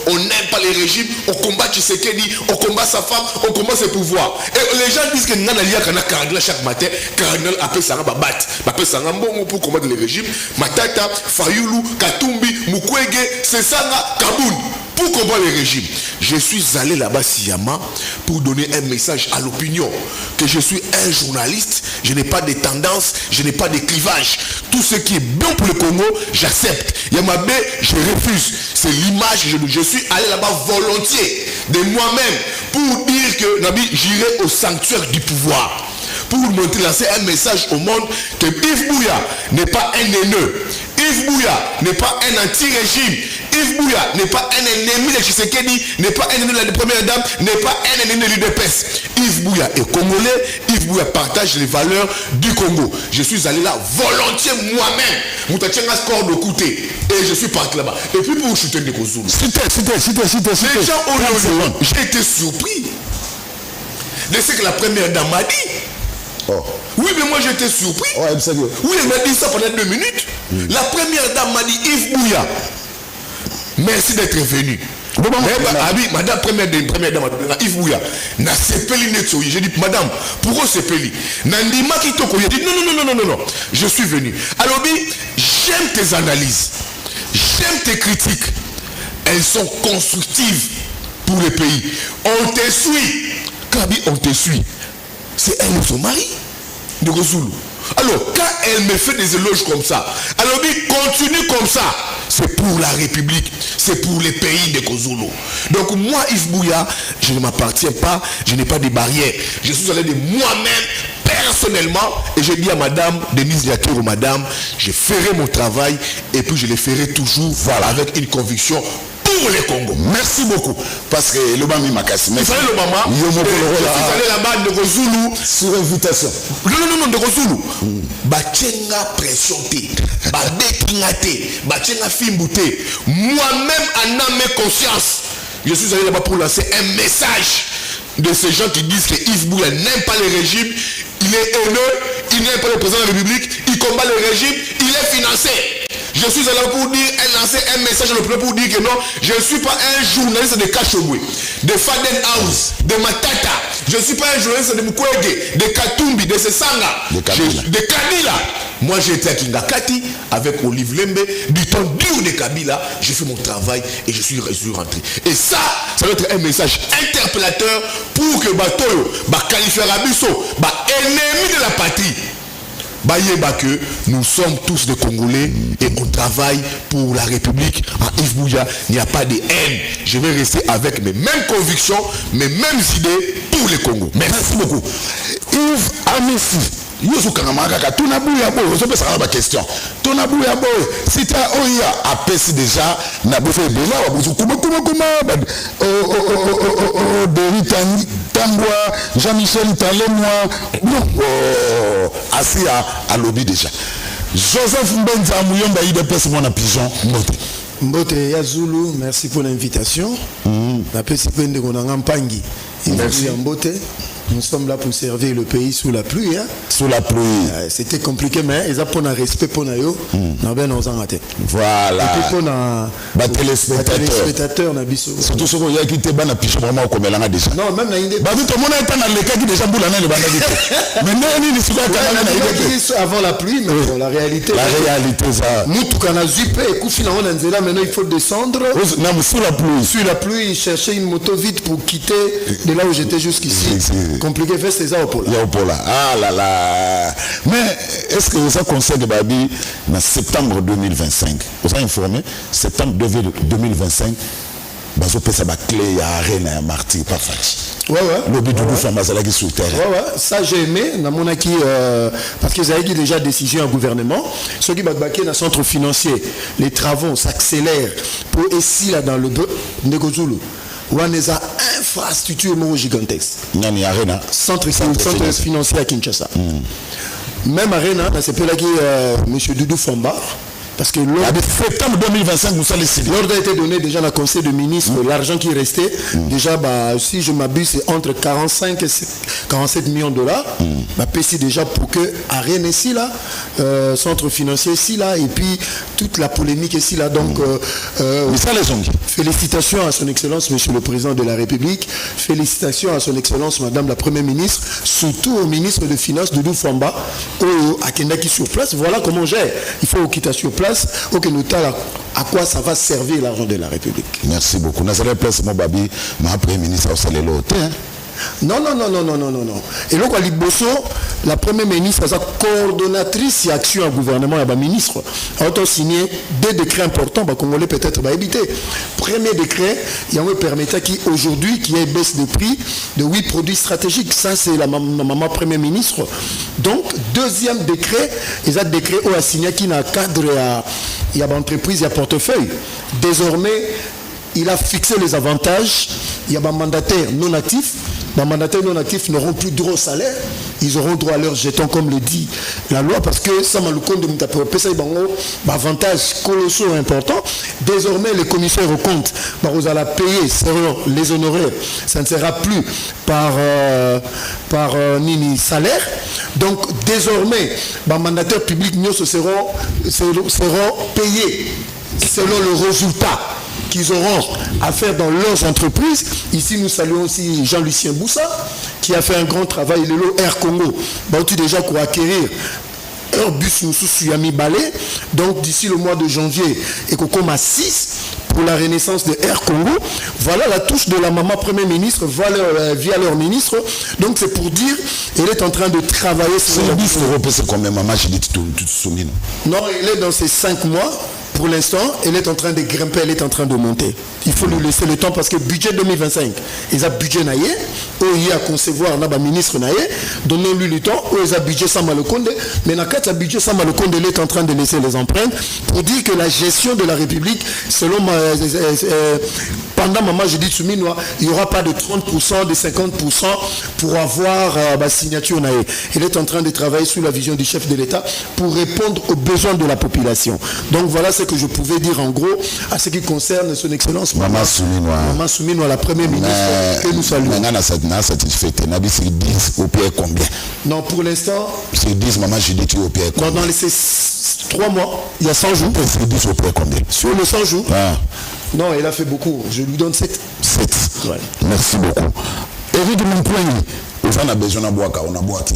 Speaker 8: on n'aime pas les régimes. On combat Tshisekedi. On combat sa femme. On combat ses pouvoirs. Et les gens disent que Nanalia Kana Cardinal chaque matin. Cardinal appelle ça un babat. Appelle ça un bon pour combattre les régimes. Matata, Fayoulou, Katumbi, Mukwege, Sesanga, Kaboun. Pour combattre les régimes, je suis allé là-bas sciemment pour donner un message à l'opinion que je suis un journaliste, je n'ai pas de tendance, je n'ai pas de clivage. Tout ce qui est bon pour le Congo, j'accepte. Yamabé, je refuse. C'est l'image, je suis allé là-bas volontiers de moi-même pour dire que j'irai au sanctuaire du pouvoir. Pour lancer un message au monde que Yves Bouya n'est pas un haineux. Yves Bouya n'est pas un anti-régime. Yves Bouya n'est pas un ennemi de Tshisekedi, n'est pas un ennemi de la première dame, n'est pas un ennemi de l'UDPS. Yves Bouya est congolais, Yves Bouya partage les valeurs du Congo. Je suis allé là volontiers moi-même. Moutachenga score de côté. Et je suis parti là-bas. Et puis pour chuter des Kozulu. Les gens ont j'ai été surpris de ce que la première dame m'a dit.
Speaker 1: Oh.
Speaker 8: Oui, mais moi j'étais surpris.
Speaker 1: Oh,
Speaker 8: oui, elle m'a dit ça pendant 2 minutes. La première dame m'a dit Yves Bouya, merci d'être venu. Madame première dame, Yves Bouya, na sepeli netsoyi. J'ai dit madame, pourquoi sepeli? Nandima kitoko. J'ai dit non. Je suis venu. Alors j'aime tes analyses. t'aime tes critiques, elles sont constructives pour le pays. On te suit. Kabi, on te suit. C'est elle ou son mari de Gozulu. Alors, quand elle me fait des éloges comme ça, alors continue comme ça. C'est pour la République, c'est pour les pays de Gozulu. Donc moi, Yves Bouya, je ne m'appartiens pas, je n'ai pas de barrières. Je suis allé de moi-même, personnellement, et j'ai dit à madame Denise Yakiro, madame, je ferai mon travail et puis je le ferai toujours, voilà, avec une conviction pour les Congo.
Speaker 1: Merci beaucoup. Parce que le Bami Makassi.
Speaker 8: Il fallait le maman. Je suis allé là-bas de Gozulu.
Speaker 1: Sur invitation.
Speaker 8: Non, de Gozulu. Bachenga pression te. Badekinga te. Bachenga fimbu te. Moi-même, en âme et conscience, je suis allé là-bas pour lancer un message de ces gens qui disent que Yves Bouya n'aime pas le régime, il est haineux, il n'aime pas le président de la République, il combat le régime, il est financé. Je suis allé pour dire, lancer un message le peuple pour dire que non, je ne suis pas un journaliste de Kachobwe, de Faden House, de Matata. Je ne suis pas un journaliste de Mukwege, de Katumbi, de Sesanga, de Kabila. Moi j'ai été à Kingakati avec Olive Lembe, du temps dur de Kabila, j'ai fait mon travail et je suis rentré. Et ça doit être un message interpellateur pour que Batoyo, qualifier Rabiso, ennemi de la patrie. Que nous sommes tous des Congolais et on travaille pour la République. En Yves Bouya, il n'y a pas de haine. Je vais rester avec mes mêmes convictions, mes mêmes idées pour le Congo.
Speaker 1: Merci beaucoup. Yves Amissi. Yosu Kangamakaka, tuna bouya boy, on se peut savoir ma question. Tuna bouya boy, si tu as oya apesi déjà, na bouffé déjà, wabuzu kuma, Denis Tangwa, Jean-Michel Talemwa, assis à lobby déjà. Joseph Mbenza Mouyomba, il déplace mon pigeon, Mbote.
Speaker 9: Mbote Yazulu, merci pour l'invitation. La pesi pende konanga mpangi. Merci Mbote. Nous sommes là pour servir le pays sous la pluie. Hein?
Speaker 1: Sous la pluie.
Speaker 9: C'était compliqué, mais ils ont un respect pour nous.
Speaker 1: Voilà.
Speaker 9: Et puis pour téléspectateurs.
Speaker 1: Surtout ceux qui ont quitté le pigeon vraiment comme elle en a déjà.
Speaker 9: Non, même dans l'Inde.
Speaker 1: Tout le monde est dans le cas qui déjà boule à l'année.
Speaker 9: Mais avant la pluie, mais la réalité.
Speaker 1: La réalité, ça.
Speaker 9: Nous, tout qu'on a zippé, et maintenant il faut descendre.
Speaker 1: Non, sous la pluie.
Speaker 9: Sur la pluie, chercher une moto vite pour quitter de là où j'étais jusqu'ici. Compliqué, fait c'est ça au Pola.
Speaker 1: Ah là là. Mais est-ce que ça concerne Babi en septembre 2025? Vous avez informé, septembre 2025, Bazo Pesa ba clé à Arène à Marty par Fati.
Speaker 9: Ouais.
Speaker 1: Le but du Fambazala qui sur le terrain.
Speaker 9: Ouais. Ça j'ai aimé. Parce qu'ils avaient déjà décidé un gouvernement. Ceux qui battent dans le centre financier, les travaux s'accélèrent pour ici là dans le Negozulu. Où on a infrastructure gigantesque. Centre financier à Kinshasa. Même Arena, c'est peu là qui M. Doudou Famba. Parce que
Speaker 1: septembre 2025, vous savez,
Speaker 9: l'ordre a été donné déjà dans le conseil de ministres, l'argent qui restait, déjà, si je m'abuse, c'est entre 45 et 47 millions de dollars. PC déjà pour que Arène ici là, centre financier ici là, et puis toute la polémique ici là. Donc, félicitations à son excellence, monsieur le président de la République, félicitations à son excellence, madame la première ministre, surtout au ministre de Finances, Doudou Famba, à Kendaki sur place. Voilà comment on gère. Il faut quitter sur place. Ok, nous à quoi ça va servir l'argent de la République.
Speaker 1: Merci beaucoup. Nazaré place mon babi, ma premier ministre au salaire l'hôtel.
Speaker 9: Non. Et donc, Ali Bosso, la première ministre, sa coordonnatrice et action au gouvernement, la ministre, a signé 2 décrets importants, Congolais peut-être va éviter. Premier décret, il y a un permettant qui aujourd'hui, qui a une baisse de prix de 8 produits stratégiques. Ça, c'est la maman première ministre. Donc, deuxième décret, il y a un décret où a signé qui n'a cadre, il y a une entreprise, il y a un portefeuille. Désormais, il a fixé les avantages. Il y a des mandataires non actifs. Les mandataires non actifs n'auront plus droit au salaire. Ils auront droit à leurs jetons, comme le dit la loi, parce que ça m'a le compte de Mutapé, avantages colossaux importants. Désormais, les commissaires aux comptes, vous allez payer, seront les honoraires. Ça ne sera plus par Nini salaire. Donc, désormais, les mandataires publics seront payés selon le résultat qu'ils auront à faire dans leurs entreprises. Ici, nous saluons aussi Jean-Lucien Boussa, qui a fait un grand travail, le Air Congo. Tu déjà pour acquérir Airbus Moussou Yami Balé. Donc d'ici le mois de janvier, et qu'on a 6 pour la renaissance de Air Congo. Voilà la touche de la maman Premier ministre via leur ministre. Donc c'est pour dire, elle est en train de travailler sur...
Speaker 1: C'est 10 euros, c'est combien, maman, j'ai dit tout soumis,
Speaker 9: non, elle est dans ses 5 mois. Pour l'instant, elle est en train de grimper, elle est en train de monter. Il faut lui laisser le temps parce que budget 2025, ils ont budget naïe, il y a concevoir n'a ministre naïe, donnons-lui le temps, ils ont budget sans Malokonde, mais dans le budget sans Malokonde, elle est en train de laisser les empreintes pour dire que la gestion de la République, selon pendant maman, je dis Souminois, il n'y aura pas de 30%, de 50% pour avoir la signature naïe. Elle est en train de travailler sous la vision du chef de l'État pour répondre aux besoins de la population. Donc voilà ce que je pouvais dire en gros à ce qui concerne son excellence Maman Souminois, la première ministre que nous saluons.
Speaker 1: C'est 10 au pied combien?
Speaker 9: Non, pour l'instant
Speaker 1: c'est 10, maman, j'ai dit au pied combien?
Speaker 9: Dans les 3 mois, il y a 100 jours.
Speaker 1: C'est 10 au pied combien?
Speaker 9: Sur les 100 jours Non, elle a fait beaucoup, je lui donne 7.
Speaker 1: 7. Ouais. Merci beaucoup. Eric Moupoigny, on a besoin de boire, on a boité.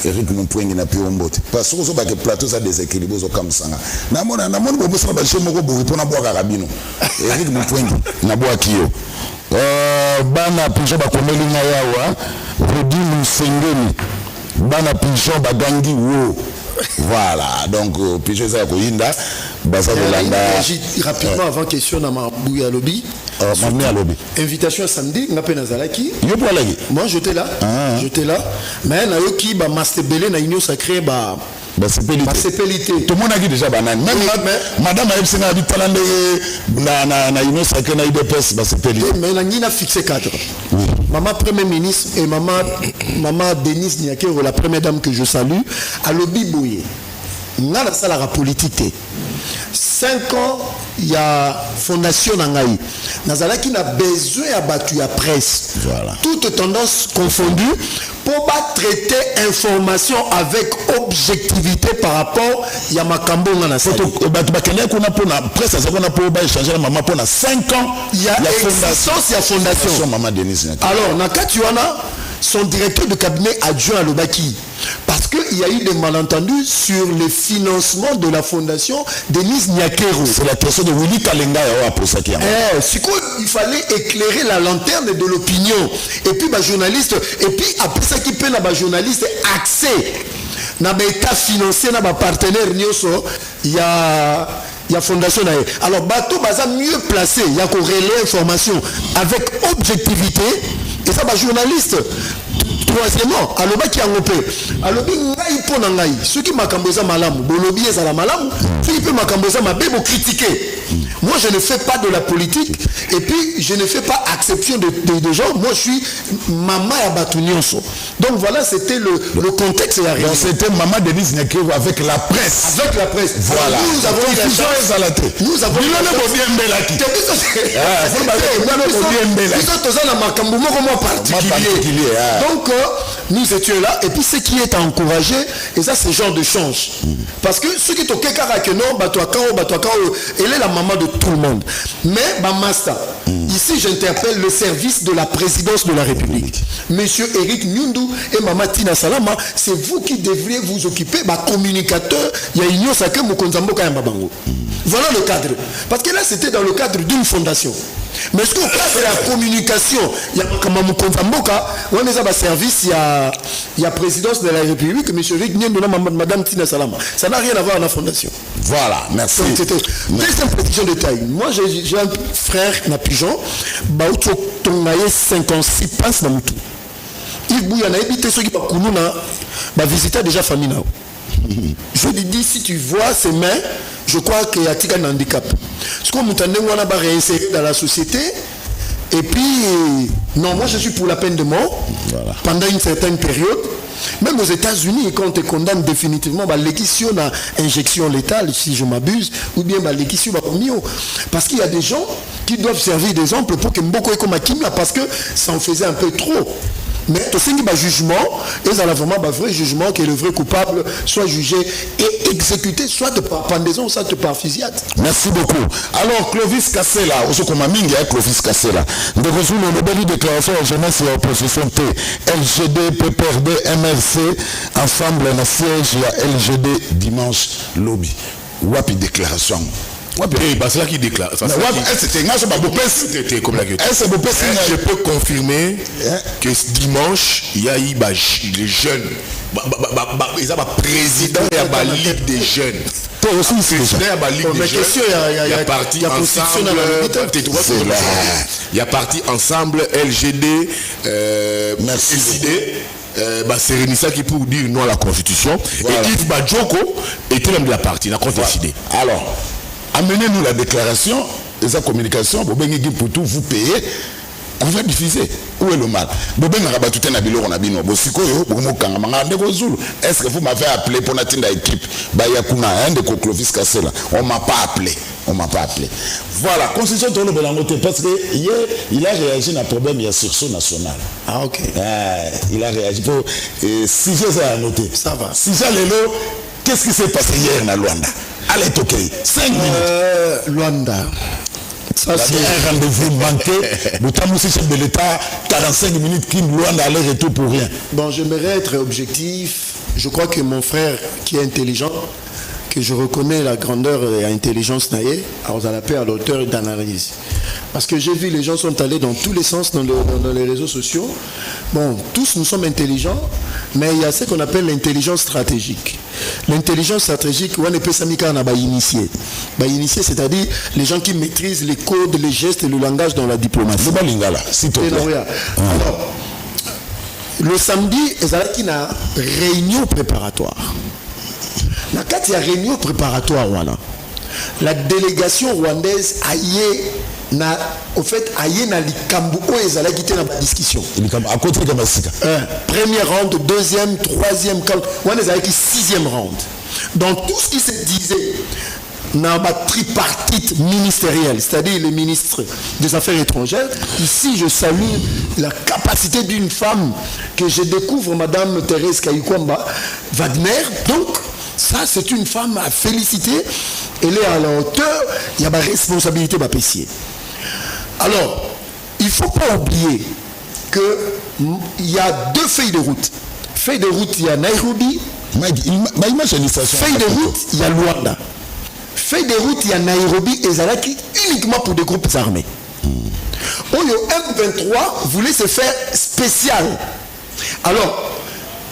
Speaker 1: Eric Moupoigny n'a plus un botte. Parce que ce plateau ça déséquilibre comme ça. Namon bobo ça ba chez moko bobo pour na boire carabino. Eric Moupoigny na boire kio. Bana pigeon ba komeli na yawa, Rodi Musengeni. Bana pigeon ba gangi wo. Voilà, donc pigeon ça ko yinda basa de landa.
Speaker 9: Rapidement avant question na Mabouya lobby. Invitation samedi, moi j'étais là, mais nayoki ba mastebele na union sacrée ba sépélité.
Speaker 1: Tout le monde a dit déjà banane. Même madame a dit talande na union sacrée na IDPS ba sépélité.
Speaker 9: Mais na nina fixé cadre. Oui. Maman Premier ministre et maman Denise Niakero, la première dame que je salue, à lobby boye. Na la salle politique. 5 ans, il y a fondation Nangaï. Nazalaki n'a besoin à battu à presse. Voilà. Toutes tendances confondues pour traiter information avec objectivité par rapport à Yamakambo Nanasali.
Speaker 1: Presse, échanger la maman pour 5 ans.
Speaker 9: Il y a existence, il y a fondation.
Speaker 1: Maman Denise.
Speaker 9: Alors, Nakatuana, son directeur de cabinet adjoint à Lobaki. Parce qu'il y a eu des malentendus sur le financement de la fondation Denise Niakero.
Speaker 1: C'est la question de Willy Kalenga pour ça qui a.
Speaker 9: Il fallait éclairer la lanterne de l'opinion. Et puis, journaliste, et puis après ça, qui peut la journaliste accès. N'a pas état financier, n'a pas partenaire, il y a fondation. Alors, bateau baza mieux placé, il y a qu'on relaie information avec objectivité. Et ça, journaliste. Troisièmement, aloba qui a ngopé. Alobi ngai pona ngai. Ceux qui makamboza malamu, bolobi ezala malamu, ceux qui peut makamboza mabe bo critiquer. Moi je ne fais pas de la politique et puis je ne fais pas exception de gens. Moi je suis maman à Batounionso. Donc voilà, c'était le contexte et arrivé.
Speaker 1: Donc c'était maman Denise Niakero avec la presse.
Speaker 9: Avec la presse.
Speaker 1: Voilà.
Speaker 9: Nous avons eu la chance. Nous avons eu la chance. Donc nous étions là et puis ce qui est encouragé et ça c'est genre de change parce que ceux qui toquent non elle est la maman de tout le monde mais master ici j'interpelle le service de la présidence de la République monsieur Eric Nyundu et maman Tina Salama, c'est vous qui devriez vous occuper communicateur il y a union sacrée Mukonzambo Kayambabango. Voilà le cadre parce que là c'était dans le cadre d'une fondation. Mais ce qu'on passe de la communication, il y a comme Mukonzamboka, on est à service, il y a présidence de la République, M. Rick Nien, Madame Tina Salama. Ça n'a rien à voir avec la fondation.
Speaker 1: Voilà, merci.
Speaker 9: Deuxième précision de taille. Moi, j'ai un frère, un pigeon, Baouto Tongaye 56 pinces dans le tout. Il bouille en habité, ceux qui va visiter déjà famille. Je lui dis, si tu vois ses mains, je crois qu'il y a un handicap. Ce qu'on m'a réinséré dans la société. Et puis, non, moi je suis pour la peine de mort pendant une certaine période. Même aux États-Unis, quand on te condamne définitivement, l'équision à injection létale, si je m'abuse, ou bien l'équision à mio. Parce qu'il y a des gens qui doivent servir d'exemple pour que Mboko ait comme Akimia, parce que ça en faisait un peu trop. Mais tout ce qui est jugement, et ça a vraiment un vrai jugement que le vrai coupable soit jugé et exécuté, soit de par pendaison, soit de par fusillade.
Speaker 1: Merci beaucoup. Alors, Clovis Kassela, aussi comme Aminga, Clovis Kassela, de résoudre le bel déclaration de jeunesse et opposition T, LGD, PPRD, MRC, ensemble, dans le siège, il y a LGD dimanche, lobby. Wapi déclaration.
Speaker 8: C'est là qui déclare. Je peux confirmer que dimanche, il y a eu les jeunes. Ils ont un président et la Ligue des jeunes. Il y a parti ensemble. Il y a parti ensemble LGD, LCD. C'est Renissa qui peut dire non à la Constitution. Et Yves Badjoko était l'homme de la partie, la Constitution.
Speaker 1: Alors, amenez-nous la déclaration et sa communication, pour tout vous payer, on va diffuser. Où est le mal? Est-ce que vous m'avez appelé pour notre équipe? On ne m'a pas appelé. On m'a pas appelé. Voilà, Constitution de Belangote, parce que hier, il a réagi à un problème, il y a sursaut national.
Speaker 9: Ah, ok.
Speaker 1: Il a réagi pour. Si j'ai à noter.
Speaker 9: Ça va.
Speaker 1: Si j'ai l'élo, qu'est-ce qui s'est passé hier à Luanda? Allez, ok. 5 minutes.
Speaker 9: Luanda.
Speaker 1: Ça, c'est un rendez-vous manqué. Boutamoussi, chef de l'État, 45 minutes, qui Luanda allait retour pour rien.
Speaker 9: Bon, j'aimerais être objectif. Je crois que mon frère, qui est intelligent, que je reconnais la grandeur et l'intelligence naïe, à la paix, à l'auteur d'analyse. Parce que j'ai vu les gens sont allés dans tous les sens dans les réseaux sociaux. Bon, tous nous sommes intelligents, mais il y a ce qu'on appelle l'intelligence stratégique. L'intelligence stratégique, on peut s'amika na ba initié. Ba initié, c'est-à-dire les gens qui maîtrisent les codes, les gestes et le langage dans la diplomatie.
Speaker 1: Le balingala, s'il te plaît.
Speaker 9: Alors, le samedi, il y a une réunion préparatoire. Na kati ya réunion préparatoire voilà. La délégation rwandaise au fait aye na likambu o ezala kité na discussion.
Speaker 1: À côté de Kamasika.
Speaker 9: Premier round, deuxième, troisième, on est avec sixième round. Donc tout ce qui se disait dans la tripartite ministérielle, c'est-à-dire les ministres des Affaires étrangères, ici je salue la capacité d'une femme que je découvre, Madame Thérèse Kayukwamba Wagner. Donc ça, c'est une femme à féliciter. Elle est à la hauteur. Il y a ma responsabilité, ma pessier. Alors, il ne faut pas oublier qu'il y a deux feuilles de route. Feuille de route, il y a Nairobi. Feuille de route, il y a Luanda. Feuille de route, il y a Nairobi et Zalaki uniquement pour des groupes armés. Oyo M23 voulait se faire spécial. Alors,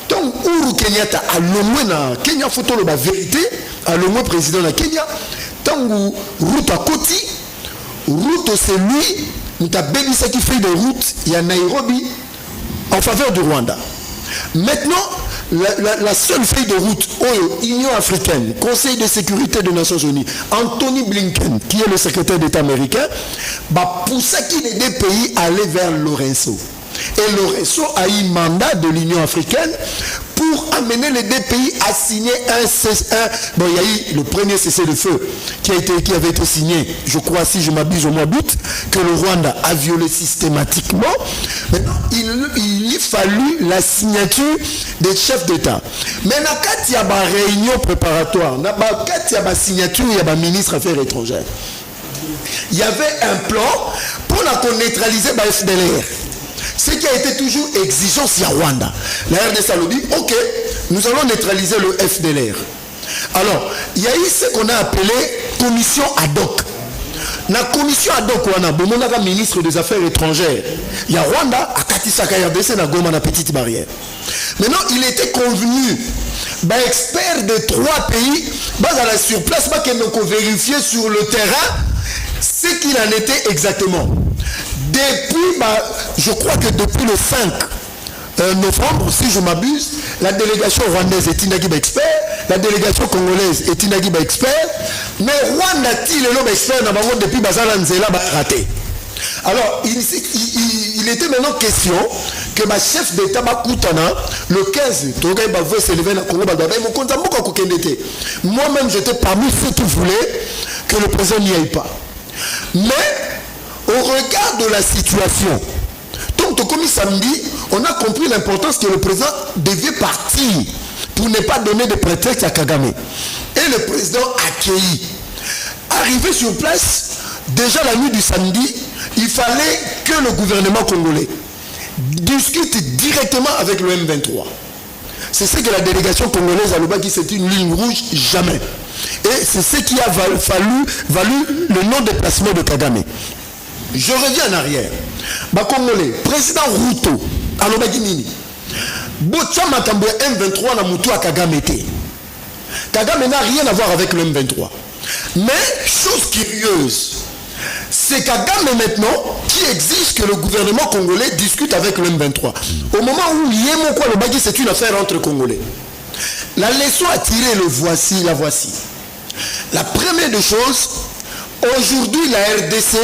Speaker 9: tant Uhuru Kenyatta a le moins na Kenya photo la vérité, a le moins président na Kenya, tant Ruto Koti, Ruto c'est lui, nous a béni ce qui fait de route, il y a Nairobi en faveur du Rwanda. Maintenant, la seule feuille de route, Union africaine, Conseil de sécurité des Nations Unies, Anthony Blinken, qui est le secrétaire d'État américain, va pousser les deux pays à aller vers Lorenzo. Et Lorenzo a eu mandat de l'Union africaine pour amener les deux pays à signer bon, il y a eu le premier cessez-le-feu qui avait été signé, je crois, si je m'abuse au mois d'août, que le Rwanda a violé systématiquement. Maintenant, il fallu la signature des chefs d'État. Mais quand il y a une réunion préparatoire, quand il y a une signature, il y a un ministre des Affaires étrangères. Il y avait un plan pour neutraliser la FDLR. Ce qui a été toujours exigence à Rwanda. La RDC a dit, ok, nous allons neutraliser le FDLR. Alors, il y a eu ce qu'on a appelé commission ad hoc. La commission ad hoc, on a un ministre des Affaires étrangères. Il y a Rwanda, à Katisaka RDC, na Goma, na petite barrière. Maintenant, il était convenu, experts de 3 pays, sur place, qu'on vérifier sur le terrain ce qu'il en était exactement. Depuis, je crois que depuis le 5 novembre, si je m'abuse, la délégation rwandaise est Inagiba expert, la délégation congolaise est Inagiba expert, mais Rwanda t-il l'homme expert depuis Bazala Nzela raté. Alors, il était maintenant question que ma chef d'État le 15, moi-même j'étais parmi ceux qui voulaient que le président n'y aille pas. Mais au regard de la situation, donc comme samedi, on a compris l'importance que le président devait partir pour ne pas donner de prétexte à Kagame. Et le président accueilli. Arrivé sur place, déjà la nuit du samedi, il fallait que le gouvernement congolais discute directement avec le M23. C'est ce que la délégation congolaise a le bas qui c'est une ligne rouge, jamais. Et c'est ce qui a valu le non-déplacement de Kagame. Je reviens en arrière. Congolais, président Ruto, à l'Obaginini, Botcha Makambo M23 na Moutou à Kagame. Kagame n'a rien à voir avec le M23. Mais, chose curieuse, c'est Kagame maintenant qui exige que le gouvernement congolais discute avec le M23. Au moment où Yemoko le Bagui, c'est une affaire entre Congolais. La leçon à tirer, la voici. La première des choses, aujourd'hui la RDC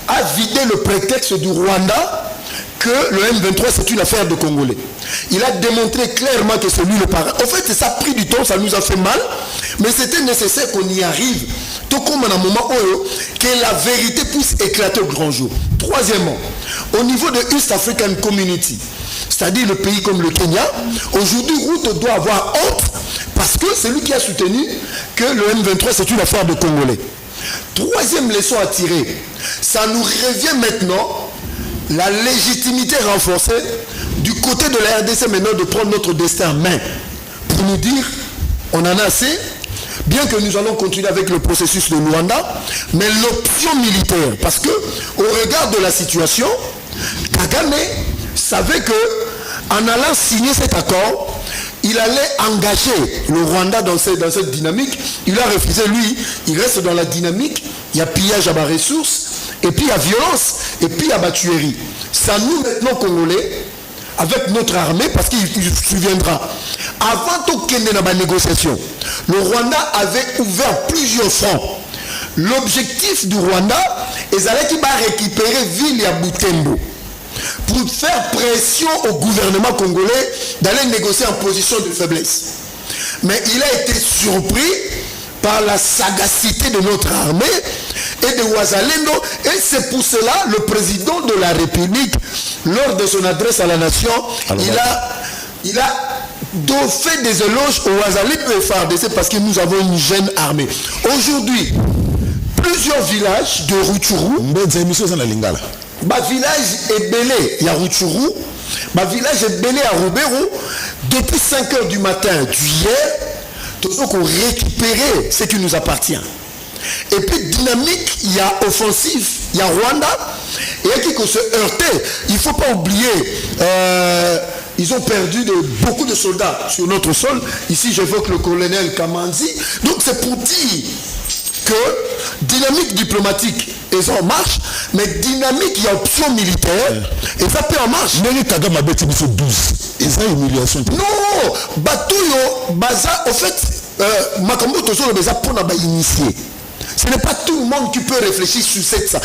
Speaker 9: a vidé le prétexte du Rwanda que le M23 c'est une affaire de Congolais. Il a démontré clairement que c'est lui le parrain. En fait, ça a pris du temps, ça nous a fait mal, mais c'était nécessaire qu'on y arrive, tout comme à un moment où que la vérité puisse éclater au grand jour. Troisièmement, au niveau de East African Community, c'est-à-dire le pays comme le Kenya, aujourd'hui Ruto doit avoir honte parce que c'est lui qui a soutenu que le M23 c'est une affaire de Congolais. Troisième leçon à tirer, ça nous revient maintenant la légitimité renforcée du côté de la RDC maintenant de prendre notre destin en main pour nous dire on en a assez, bien que nous allons continuer avec le processus de Luanda, mais l'option militaire, parce que au regard de la situation, Kagame savait que en allant signer cet accord, il allait engager le Rwanda dans cette dynamique. Il a refusé, lui, il reste dans la dynamique, il y a pillage à ma ressource, et puis il y a violence, et puis il y a tuerie. Ça nous maintenant Congolais, avec notre armée, parce qu'il se souviendra, avant toute négociation, le Rwanda avait ouvert plusieurs fronts. L'objectif du Rwanda, c'est qu'il va récupérer ville à Butembo pour faire pression au gouvernement congolais d'aller négocier en position de faiblesse. Mais il a été surpris par la sagacité de notre armée et de Ouazalendo, et c'est pour cela le président de la République, lors de son adresse à la nation, il a fait des éloges au Ouazalendo et FARDC parce que nous avons une jeune armée. Aujourd'hui, plusieurs villages de Rutshuru, village est belé, il y a Rutshuru, village est belé à Rubero, depuis 5 h du matin d'hier, nous avons récupéré ce qui nous appartient. Et puis dynamique, il y a offensif, il y a Rwanda, et qui se heurter. Il ne faut pas oublier, ils ont perdu beaucoup de soldats sur notre sol. Ici, j'évoque le colonel Kamanzi. Donc c'est pour dire que dynamique diplomatique est en marche, mais dynamique, il y a option militaire, et ça peut en marche.
Speaker 1: Mais Kagame a bêté 12. Et ça, humiliation.
Speaker 9: Non, Batouyo, Baza, en fait, Makambo Tozo le Baza pour initier. Ce n'est pas tout le monde qui peut réfléchir sur cette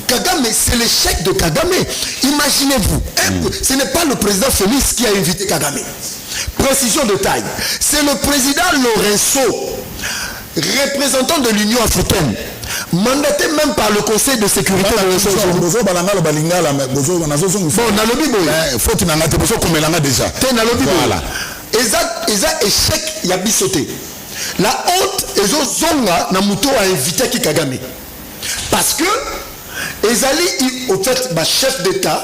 Speaker 9: Kagame, c'est l'échec de Kagame. Imaginez-vous, ce n'est pas le président Félix qui a invité Kagame. Précision de taille. C'est le président Lorenzo, représentant de l'Union africaine, mandaté même par le Conseil de sécurité de Nations Unies. Échec, il y a bisoté. La honte, Zonga Namuto a invité Kagame. Parce que, au fait, chef d'État,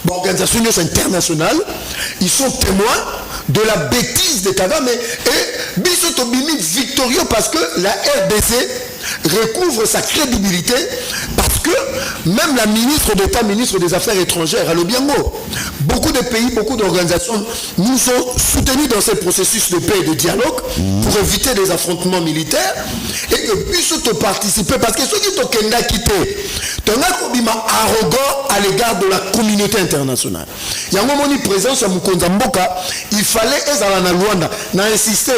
Speaker 9: l'organisation internationale, ils sont témoins de la bêtise de Kagame. Et Bisoto Bimi victorieux parce que la RDC recouvre sa crédibilité, parce que même la ministre d'État, ministre des Affaires étrangères, à l'Obiango, beaucoup de pays, beaucoup d'organisations nous ont soutenus dans ce processus de paix et de dialogue pour éviter des affrontements militaires, et que Bisoto participait parce que ceux qui ont quitté, arrogant à l'égard de la communauté internationale. Il y a un moment de présence à Mukonza Mboka, il fallait Ezala Luanda, n'a insisté,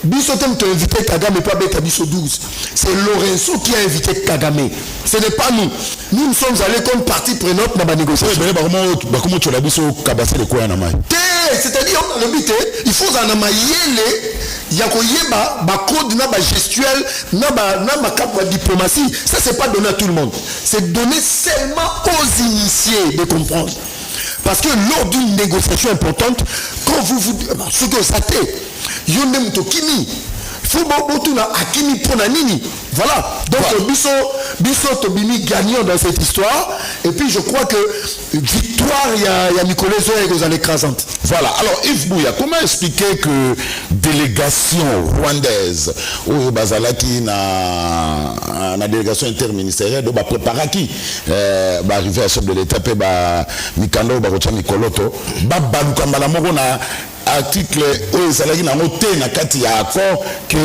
Speaker 9: Bisoto t'a invité Kagame et pas Beta Biso 12. C'est Lorenzo qui a invité Kagame. Ce n'est pas nous. Nous sommes allés comme partie prenante dans la négociation. C'est-à-dire, le but, il faut en il y a code gestuel, diplomatie. Ça, c'est pas donné à tout le monde. C'est donné seulement aux initiés de comprendre. Parce que lors d'une négociation importante, quand vous ce que ça t'est, yonem to kimi, faut beaucoup na akimi ponanini. Voilà. Donc biso tobimi gagnant dans cette histoire. Et puis je crois que victoire, il y a Nicolas Zoé qui est écrasante.
Speaker 1: Voilà. Alors Yves Bouya, comment expliquer que délégation rwandaise ou Bazalaki na délégation interministérielle doit préparer qui arriver à chef de l'État pe ba Mikando ba Rocha Mikoloto ba baluka mbala moko na article ezalaki na moté na kati ya accord que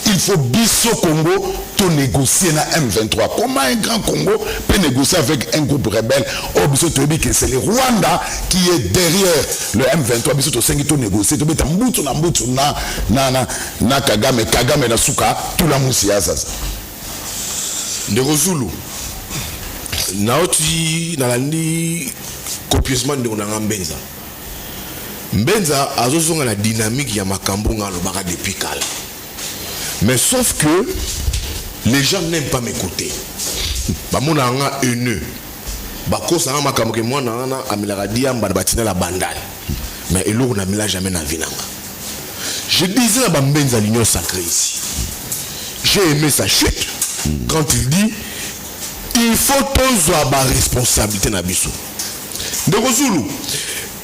Speaker 1: il faut biso Congo to négocier na M23. Comment un grand Congo peut négocier avec un groupe rebelle? Oh biso to bi que c'est le Rwanda qui est derrière le M23. Biso to sengi to négocier to beta mbutu na Kagame na suka tout la musia sasa.
Speaker 8: Ndeko Zulu naoti nalandi copieusement ndeko na Mbenza. Mbenza azozonga la dynamique ya makambo nga lobaka depuis kala. Mais sauf que les gens n'aiment pas m'écouter. Bamona nga haineux. Bakosa nga makambo ke mwana nga amilaka diamba batina la bandale. Mais eloko na mila jamais na vinanga. Je disais à Mbenza l'union sacrée ici. J'ai aimé sa chute quand il dit il faut tous avoir responsabilité na biso. Ndeko Zulu,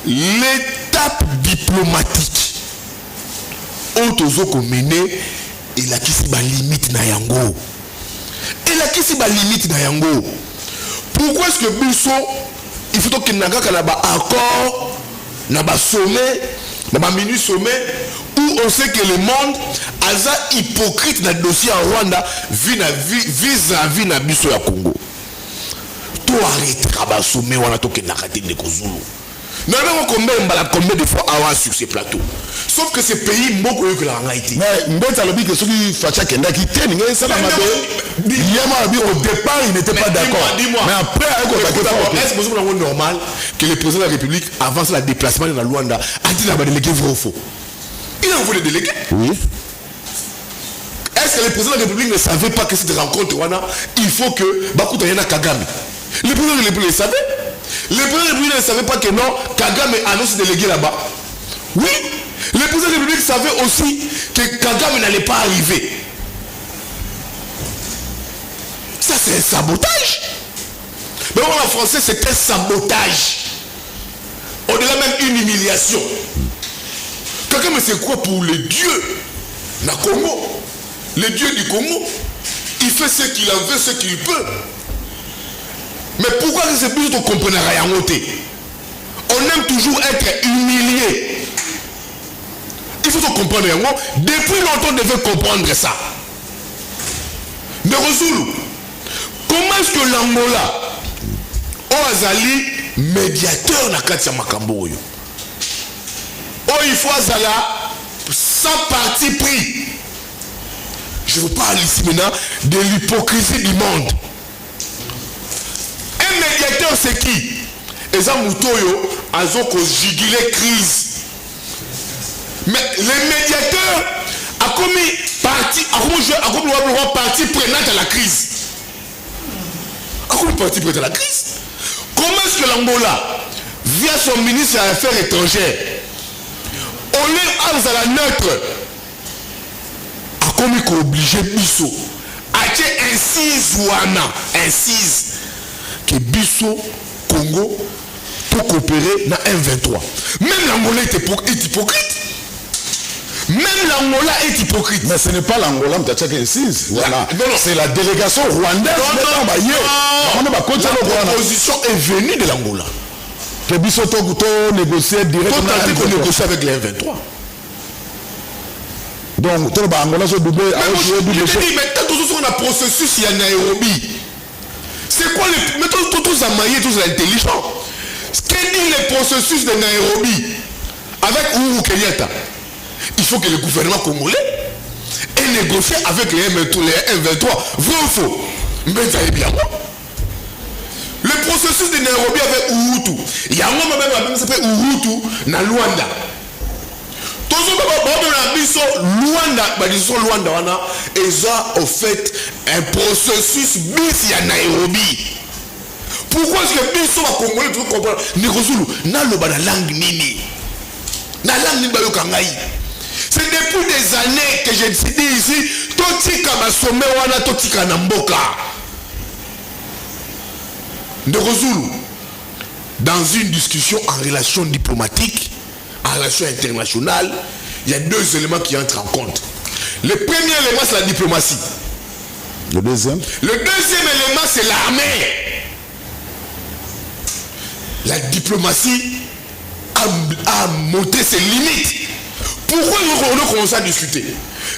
Speaker 8: l'étape diplomatique autozoko mené il a kisi ba limite na yango. Il a kisi ba limite na yango. Pourquoi est-ce que biso il faut que nagaka na ba accord na ba sommet na ba mini sommet où on sait que le monde aza hypocrite na dossier en Rwanda vis-à-vis na biso ya Congo. To arrêtera ba sommet wana to ke nakati de Kozulu. Nous avons combien de fois avoir sur ces plateaux. Sauf que ces pays beaucoup que la réalité.
Speaker 1: Mais Mbeta lobby que celui Facha Kenda qui tient au départ il n'était pas d'accord. Mais après
Speaker 8: est-ce que c'est normal que le président de la République avance le déplacement dans la Luanda a dit la délégué vrai ou faux? Il a envoyé des délégués.
Speaker 1: Oui.
Speaker 8: Est-ce que le président de la République ne savait pas que cette rencontre il faut que Bakuta Yana Kagame. Le président de la République le savait. Le président de la République ne savait pas que non, Kagame annonce délégué là-bas. Oui, le président de la République savait aussi que Kagame n'allait pas arriver. Ça c'est un sabotage. Mais en français c'est un sabotage. Au-delà même une humiliation. Kagame c'est quoi pour les dieux na Congo? Les dieux du Congo, il fait ce qu'il en veut, ce qu'il peut. Mais pourquoi c'est plus qu'on comprenne rien? On aime toujours être humilié. Il faut comprendre. Depuis longtemps, on devait comprendre ça. Mais Zulu, comment est-ce que l'Angola Azali médiateur na kati ya makambo yo? Il faut Azala sans parti pris. Je vous parle ici maintenant de l'hypocrisie du monde. Un médiateur c'est qui? Eza Mutoyo azoko jiguler crise. Mais le médiateur a commis partie prenante à la crise. A commis partie prenante à la crise. Comment est-ce que l'Angola, via son ministre des Affaires étrangères, au lieu à la neutre, a commis qu'obligé Bisso a été incise que Bisso Congo pour coopérer dans M23. Même l'Angola est hypocrite. Même l'Angola est hypocrite.
Speaker 1: Mais ce n'est pas l'Angola qui a incise. Voilà. C'est la délégation rwandaise.
Speaker 8: La proposition est venue de l'Angola.
Speaker 1: Que Bisso négocier directement
Speaker 8: avec les M23.
Speaker 1: Donc, tout le Angola se double.
Speaker 8: Mais quand on a un processus, il y a Nairobi. C'est quoi les. Mais tous amaillés, tous intelligents. Quel est le processus de Nairobi avec Uhuru Kenyatta? Il faut que le gouvernement congolais ait négocié avec les M23. Vrai ou faux? Mais ça est bien. Le processus de Nairobi avec Uhuru. Il y a un moment même qui s'appelle Uhuru dans Luanda. Luanda, ils ont fait un processus bis à Nairobi Pourquoi est-ce que biso va congolais tout comprendre Ndeko na loba na langue nini? Na langue nini ba yokangai? C'est depuis des années que je dis ici, totika ba sommet wana totika na mboka. Ndeko Zulu, dans une discussion en relation diplomatique, en relation internationale, il y a deux éléments qui entrent en compte. Le premier élément, c'est la diplomatie.
Speaker 1: Le deuxième
Speaker 8: élément, c'est l'armée. La diplomatie a montré ses limites. Pourquoi on commence à discuter?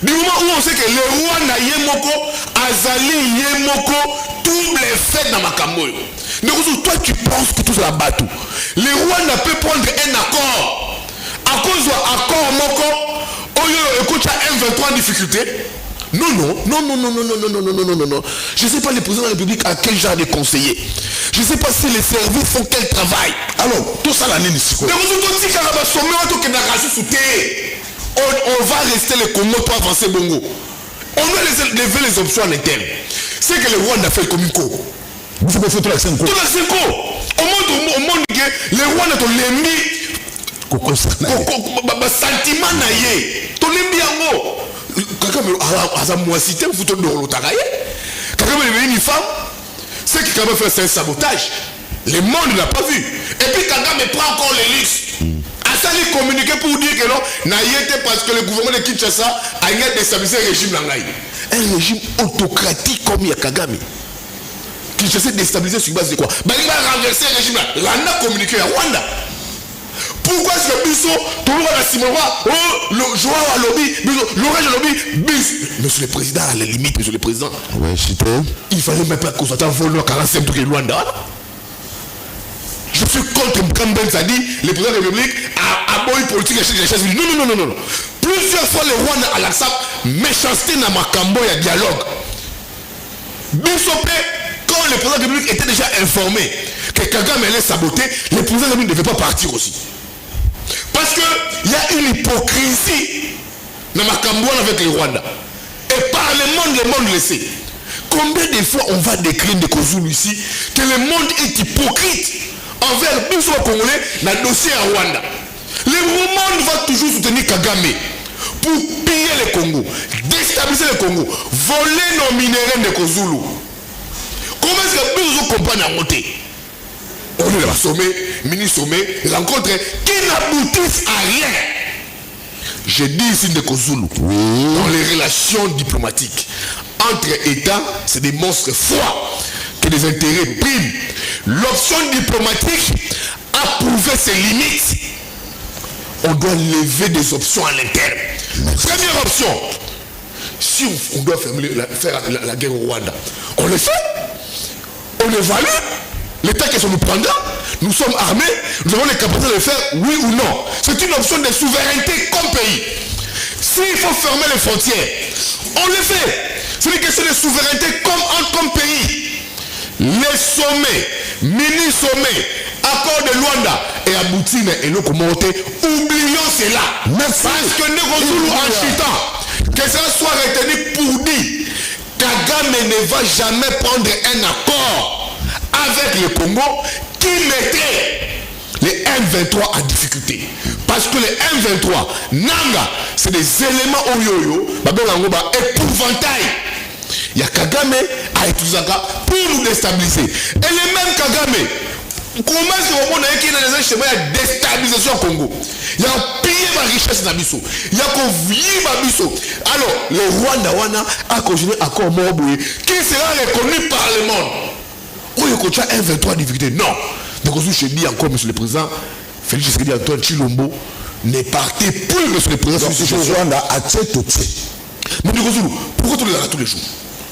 Speaker 8: Du moment où on sait que le roi na Yemoko, Azali Yemoko, tous les faits dans ma camoyo. Toi, tu penses que tout ça bateau. Le roi n'a pas prendre un accord. À cause de l'accord Moko, écoute, tu as M23 en difficulté. Non. Je ne sais pas le président de la République à quel genre de conseiller. Je ne sais pas si les services font quel travail.
Speaker 1: Alors, tout ça l'année ici.
Speaker 8: On va rester le Congo pour avancer Bongo. On doit lever les options en interne. C'est que le Rwanda a fait le communico.
Speaker 1: Vous pouvez faire tout la 5
Speaker 8: ans. Tout la 5 ans. Au monde que le Rwanda a l'embi. Sentiment naïe. Ton l'embi yango. Kagame a moissité un photo de l'Otagaye. Kagame est une femme. C'est qui Kagame fait un sabotage. Le monde n'a pas vu. Et puis Kagame prend encore les luxe. Asali communiqué pour dire que non, naïete parce que le gouvernement de Kinshasa a déstabilisé le régime Langaï. Un régime autocratique comme Kagame. Kinshasa déstabilisé sur base de quoi? Il va renverser le régime là. Rwanda communiqué à Rwanda. Pourquoi est-ce que Bisso, tout le monde a Simorwa, le joueur à lobby, l'orage à lobby, Monsieur le Président, à la limite, Monsieur le Président.
Speaker 1: Ouais,
Speaker 8: il fallait même pas qu'on s'attende à voler 45 trucs de Rwanda. Je suis contre Mkamben Zadi, le président de la République a aboli politique et chasse. Non. Plusieurs fois le Rwanda a l'accepté méchanceté dans ma cambo et dialogue. Bissopé, quand le président de la République était déjà informé que Kagame allait saboter, le président de la République ne devait pas partir aussi. Parce qu'il y a une hypocrisie dans ma cambo avec le Rwanda. Et par le monde le sait. Combien de fois on va décrire de Kozulu ici que le monde est hypocrite envers le Congolais dans le dossier à Rwanda. Le monde va toujours soutenir Kagame pour piller le Congo, déstabiliser le Congo, voler nos minéraux de Kozulu. Comment est-ce que nous comprenons à monter? On est là, sommet, mini-sommet, rencontre qui n'aboutissent à rien. Je dis ici de Kozulu, dans les relations diplomatiques entre États, c'est des monstres froids que des intérêts priment. L'option diplomatique a prouvé ses limites. On doit lever des options à l'interne. Première option, si on doit faire la guerre au Rwanda, on le fait. On évalue l'état que ça nous prendra. Nous sommes armés, nous avons les capacités de le faire, oui ou non. C'est une option de souveraineté comme pays. S'il faut fermer les frontières, on le fait. C'est une question de souveraineté comme pays. Les sommets, mini-sommets, accord de Luanda et Aboutine et le commenté, oublions cela. Parce que nous en chutant, que ça soit retenu pour dire Kagame ne va jamais prendre un accord avec le Congo qui mettait les M23 en difficulté. Parce que les M23, Nanga, c'est des éléments oyoyo, épouvantail. Il y a Kagame à Etuzaka pour nous déstabiliser. Et le même Kagame, comment est-ce qu'on a écrit dans les schémas de déstabilisation au Congo? Il y a pillé ma richesse dans Bisso. Il y a qu'on vit ma Bisso. Alors, le Rwanda a continué à accord Moboué qui sera reconnu par le monde. Où il y a un 23 difficulté? Non. Donc, je dis encore, Monsieur le Président, Félix Tshisekedi Antoine Chilombo n'est parti plus, Monsieur le Président.
Speaker 1: Donc, le Rwanda a tué tout de suite.
Speaker 8: Mais pourquoi tu le regardes tous les jours?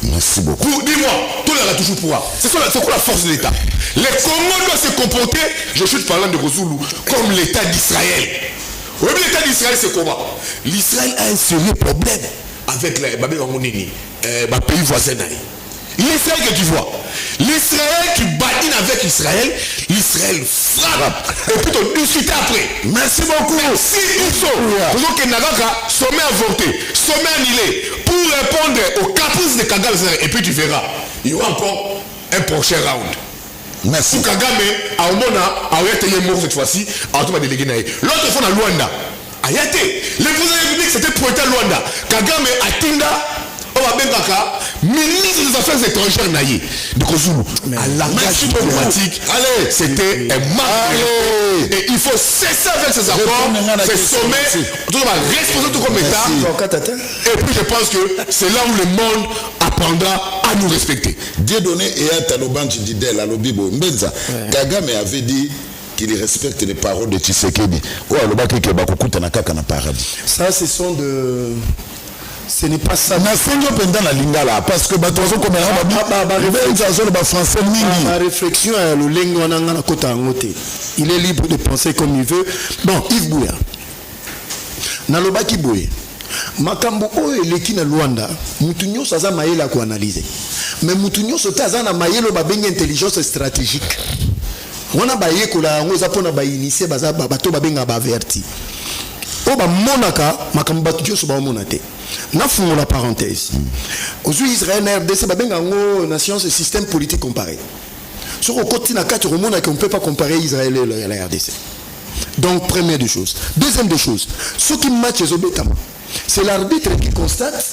Speaker 1: Merci beaucoup.
Speaker 8: Dis-moi, tout le monde toujours pouvoir. C'est quoi la force de l'État? Les Congolais doivent se comporter, je suis parlant de Kozulu, comme l'État d'Israël. Oui, mais l'État d'Israël, c'est comment? L'Israël a un sérieux problème avec les pays voisins. L'Israël que tu vois, l'Israël qui badine avec Israël, l'Israël frappe. Et puis tu discutes après. Merci beaucoup. Merci beaucoup. Donc sommet avorté, sommet annulé, pour répondre aux caprices de Kagame. Et puis tu verras, il y aura encore un prochain round.
Speaker 1: Merci.
Speaker 8: Pour Kagame, à Omona, à Oyate Yemoro cette fois-ci, à Otoma délégué Naï. L'autre fois, à Luanda, à Yate, le président de la République, c'était pointé à Luanda. Kagame, à Tinda, ministre des Affaires étrangères Naïe de Kozulu. À la diplomatique, c'était un marque. Et il faut cesser avec ces accords, ces sommets, tout le responsable comme État. Et puis je pense que c'est là où le monde apprendra à nous respecter.
Speaker 1: Dieu donné et à Talobanchi Didel, à l'Obibo, Mbenza, Kagame avait dit qu'il respecte les paroles de Tshisekedi.
Speaker 9: Ça, ce sont de... Ce n'est pas ça.
Speaker 1: Pendant la lingala parce que ma
Speaker 9: réflexion il est libre de penser comme il veut. Bon, Yves Bouya nalobaki boye makambo oyo eleki na Luanda mutu nyonso aza mayele ko analyser mais mutu nyonso te aza na mayele babengi intelligence stratégique wana bayekola yango eza mpona bainitie baza bato babenga baverti oyo bamonaka makambo bato nyonso baomona te. Nafungo la parenthèse. Aujourd'hui, Israël et RDC, la science et système politique comparé. Sur le côté de la carte, on ne peut pas comparer Israël et la RDC. Donc, première des choses. Deuxième des choses, ce qui match les obétamment, c'est l'arbitre qui constate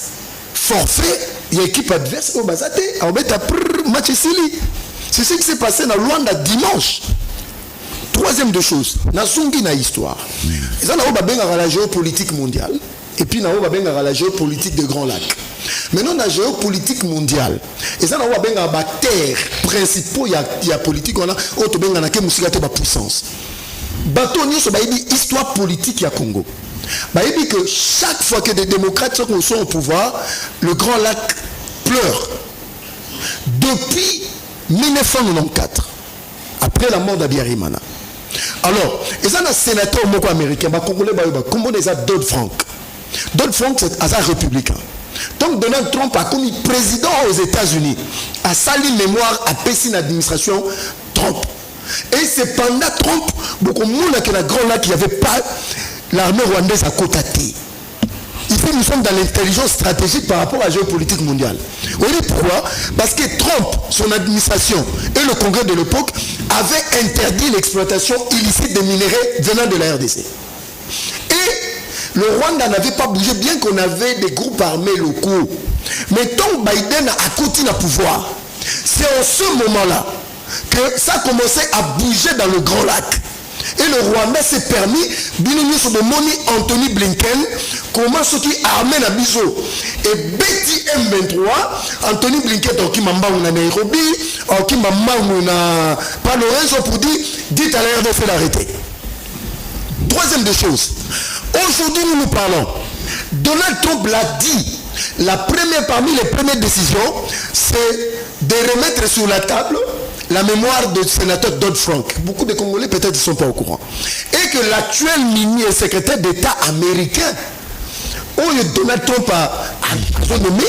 Speaker 9: forfait, il y a équipe adverse au Bazate, match Sili. C'est ce qui s'est passé dans Luanda dimanche. Troisième des choses, na sungi na histoire. Et ça, la géopolitique mondiale. Et puis, nous avons la géopolitique des Grands Lacs. Maintenant, la géopolitique mondiale. Et ça, nous avons les terres principaux, il y a politique, on a la puissance. Bateau, nous avons l'histoire politique du Congo. Il que chaque fois que des démocrates sont au pouvoir, le Grand Lac pleure. Depuis 1994, après la mort d'Abiyarimana. Alors, et ça, un sénateur américain, Congolais, comment les a Dodd-Frank. Dodd-Frank, c'est un républicain. Donc Donald Trump a commis président aux États-Unis, a sali mémoire à Pessin administration Trump. Et c'est pendant Trump, beaucoup de monde que la Grande Lac, il n'y avait pas l'armée rwandaise à côté. Ici, nous sommes dans l'intelligence stratégique par rapport à la géopolitique mondiale. Vous voyez pourquoi? Parce que Trump, son administration et le Congrès de l'époque avaient interdit l'exploitation illicite des minéraux venant de la RDC. Et le Rwanda n'avait pas bougé, bien qu'on avait des groupes armés locaux. Mais tant que Biden a continué à pouvoir, c'est en ce moment-là que ça a commencé à bouger dans le Grand Lac. Et le Rwanda s'est permis, Anthony Blinken, comment ce qui a amené à Biso. Et Betty M23, Anthony Blinken, qui m'a à Nairobi, qui m'a pas Lorenzo pour dire, dites à la RDC d'arrêter. Troisième des choses, aujourd'hui nous parlons, Donald Trump l'a dit, la première parmi les premières décisions, c'est de remettre sur la table la mémoire du sénateur Dodd-Frank. Beaucoup de Congolais peut-être ne sont pas au courant. Et que l'actuel ministre et secrétaire d'État américain, Donald Trump a nommé,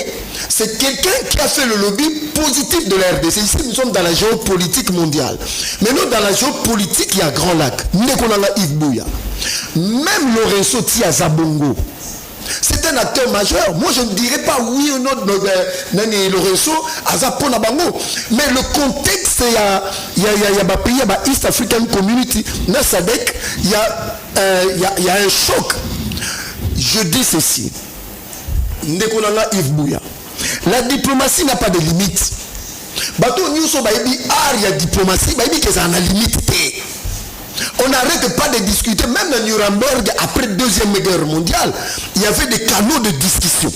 Speaker 9: c'est quelqu'un qui a fait le lobby positif de la RDC. Ici, nous sommes dans la géopolitique mondiale. Mais nous, dans la géopolitique, il y a Grand Lac. Yves Bouya. Même Lorenzo Tia Zabongo. C'est un acteur majeur. Moi, je ne dirais pas oui ou non Lorenzo Azapona Bango. Mais le contexte, il y a pays, il y a East African Community, il y a un choc. Je dis ceci. Ndekonanga Yves Bouya. La diplomatie n'a pas de limite. Bato nyuso baïbi il y a diplomatie, baïbi que ça a une limite. On n'arrête pas de discuter. Même à Nuremberg, après la Deuxième Guerre mondiale, il y avait des canaux de discussion.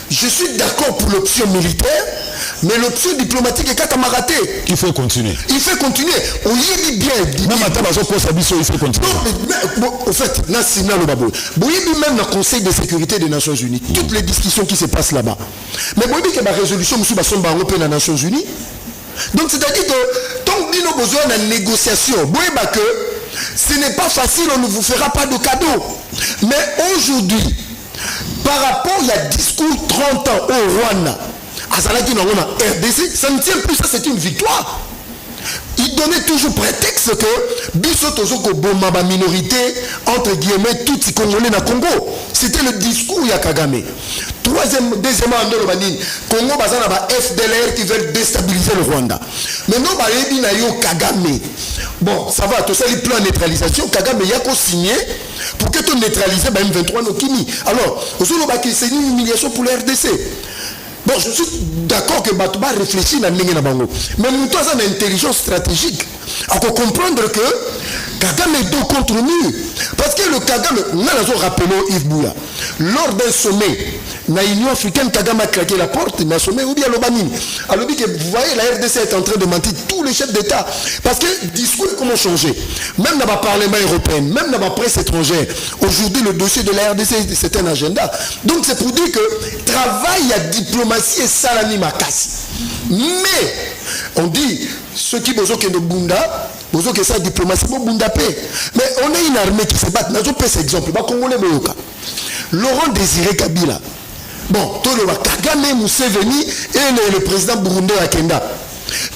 Speaker 9: Je suis d'accord pour l'option militaire, mais l'option diplomatique est Katamaraté.
Speaker 1: Il faut continuer.
Speaker 9: Il faut continuer. On y dit bien.
Speaker 1: Même à Tabazo, il faut continuer.
Speaker 9: Au fait, même le Conseil de sécurité des Nations Unies, toutes les discussions qui se passent là-bas. Mais vous voyez que la résolution des Nations Unies. Donc c'est-à-dire que tant que nous avons besoin de négociation, ce n'est pas facile, on ne vous fera pas de cadeau. Mais aujourd'hui, par rapport il y a discours 30 ans au Rwanda, à RDC, ça ne tient plus, ça c'est une victoire. Il donnait toujours prétexte que biso tozoko boma ba minorité entre guillemets tout les Congolais na Congo. C'était le discours ya Kagame. Deuxièmement, Congo bazana ba FDLR qui veulent déstabiliser le Rwanda. Maintenant ba yebi na yo Kagame. Bon, ça va, tout ça les plans de neutralisation Kagame yako signé pour que tu neutralises ba M23 no Kimi. Alors, c'est une humiliation pour la RDC. Bon, je suis d'accord que Batouba réfléchit dans le bango. Mais nous avons une intelligence stratégique. Il faut comprendre que Kagame est dos contre nous. Parce que le Kagame, nous avons rappelé Yves Bouya, lors d'un sommet, dans l'Union africaine, Kagame a claqué la porte, dans un sommet, ou bien l'Obanine. Alors, vous voyez, la RDC est en train de mentir tous les chefs d'État. Parce que le discours, comment changer? Même dans le Parlement européen, même dans la presse étrangère, aujourd'hui, le dossier de la RDC, c'est un agenda. Donc, c'est pour dire que travail à diplomatie et salami makasi. Mais, on dit, ceux qui besoin de Bunda, besoin que ça diplomatie, Bunda paix. Mais on a une armée qui se bat. Nous avons cet exemple. Laurent Désiré Kabila. Bon, tout le monde, Kagame Museveni et le président burundais Akenda.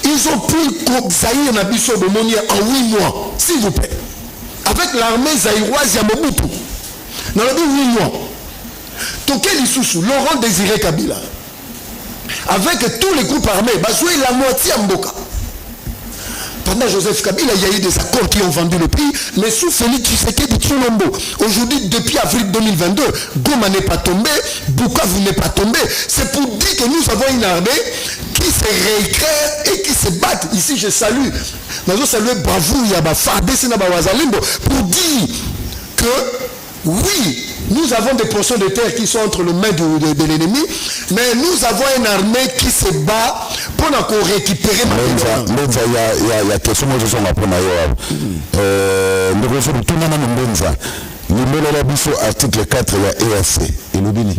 Speaker 9: Ils ont pris Zaïre Nabiso Bomonia en 8 mois, s'il vous plaît. Avec l'armée zaïroise Yamobutu. Dans le 8 mois. Toké Lissoussou, Laurent Désiré Kabila. Avec tous les groupes armés, bah jouer la moitié à Mboka. Pendant Joseph Kabila, il y a eu des accords qui ont vendu le pays, mais sous Félix Tshisekedi Tshilombo. Aujourd'hui, depuis avril 2022, Goma n'est pas tombé, Bukavu n'est pas tombé. C'est pour dire que nous avons une armée qui se réécrit et qui se bat. Ici, je salue. Nous saluons Bravo, Yaba, Fardé, Sinaba, Wazalimbo, pour dire que oui, nous avons des portions de terre qui sont entre les mains de l'ennemi, mais nous avons une armée qui se bat pour encore récupérer ma
Speaker 1: il y a question que je suis en train de article 4 il y a EAC et l'Obini.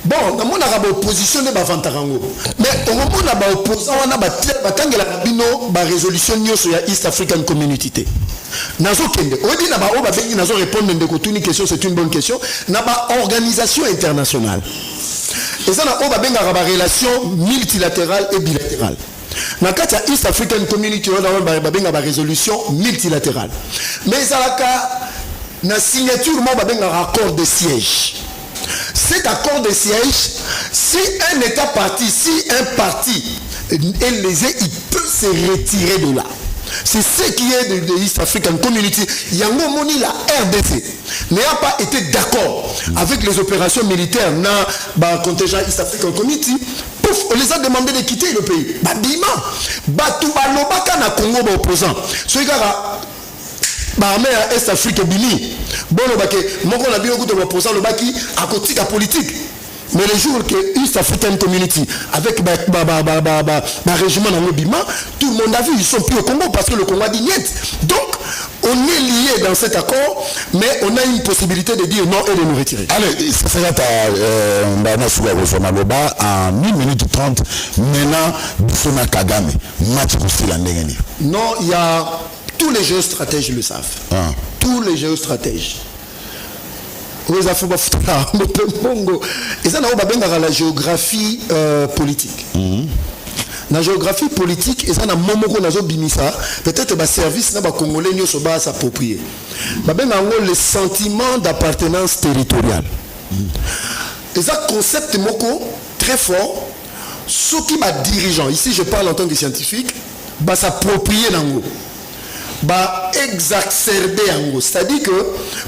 Speaker 9: Bon, dans mon arabe opposition de Bavantarango. Mais au moment où on a opposant, on a battu la rabino, la résolution sur la East African Community. Nazo Kende. Au début, nazo répondre à une question, c'est une bonne question. Naba organisation internationale. Et ça, on a une relation multilatérale et bilatérale. Dans le cas de la East African Community, on a une résolution multilatérale. Mais ça a une signature, on a un accord de siège. Cet accord de siège, si un État parti, si un parti est lésé, il peut se retirer de là. C'est ce qui est de l'East African Community. Yango Moni, la RDC, n'a pas été d'accord avec les opérations militaires dans le contingent East African Community. Pouf, on les a demandé de quitter le pays. Badima, Batouba Lobaka na Congo opposant. Ce gars l'armée à Est Afrique Bini. Bon, mon a bien beaucoup de opposants le baki à côté de la politique. Mais le jour que East African Community avec le régiment dans le Bima, tout le monde a vu, ils sont plus au Congo parce que le Congo a dit niet. Donc, on est lié dans cet accord, mais on a une possibilité de dire non et de nous retirer.
Speaker 1: Allez, ça sera en 1 minute 30. Maintenant, Bissona Kagame, match pour Silandengeni.
Speaker 9: Non, il y a. Tous les géostratèges le savent. Ah. Tous les géostratèges. Et ça, la géographie politique. La géographie politique, et ça, peut-être que le service congolais va s'approprier. Le sentiment d'appartenance territoriale. Et ça, concept très fort. Ceux qui sont dirigeants, ici je parle en tant que scientifique, va s'approprier dans l'eau. Exacerber en gros. C'est-à-dire que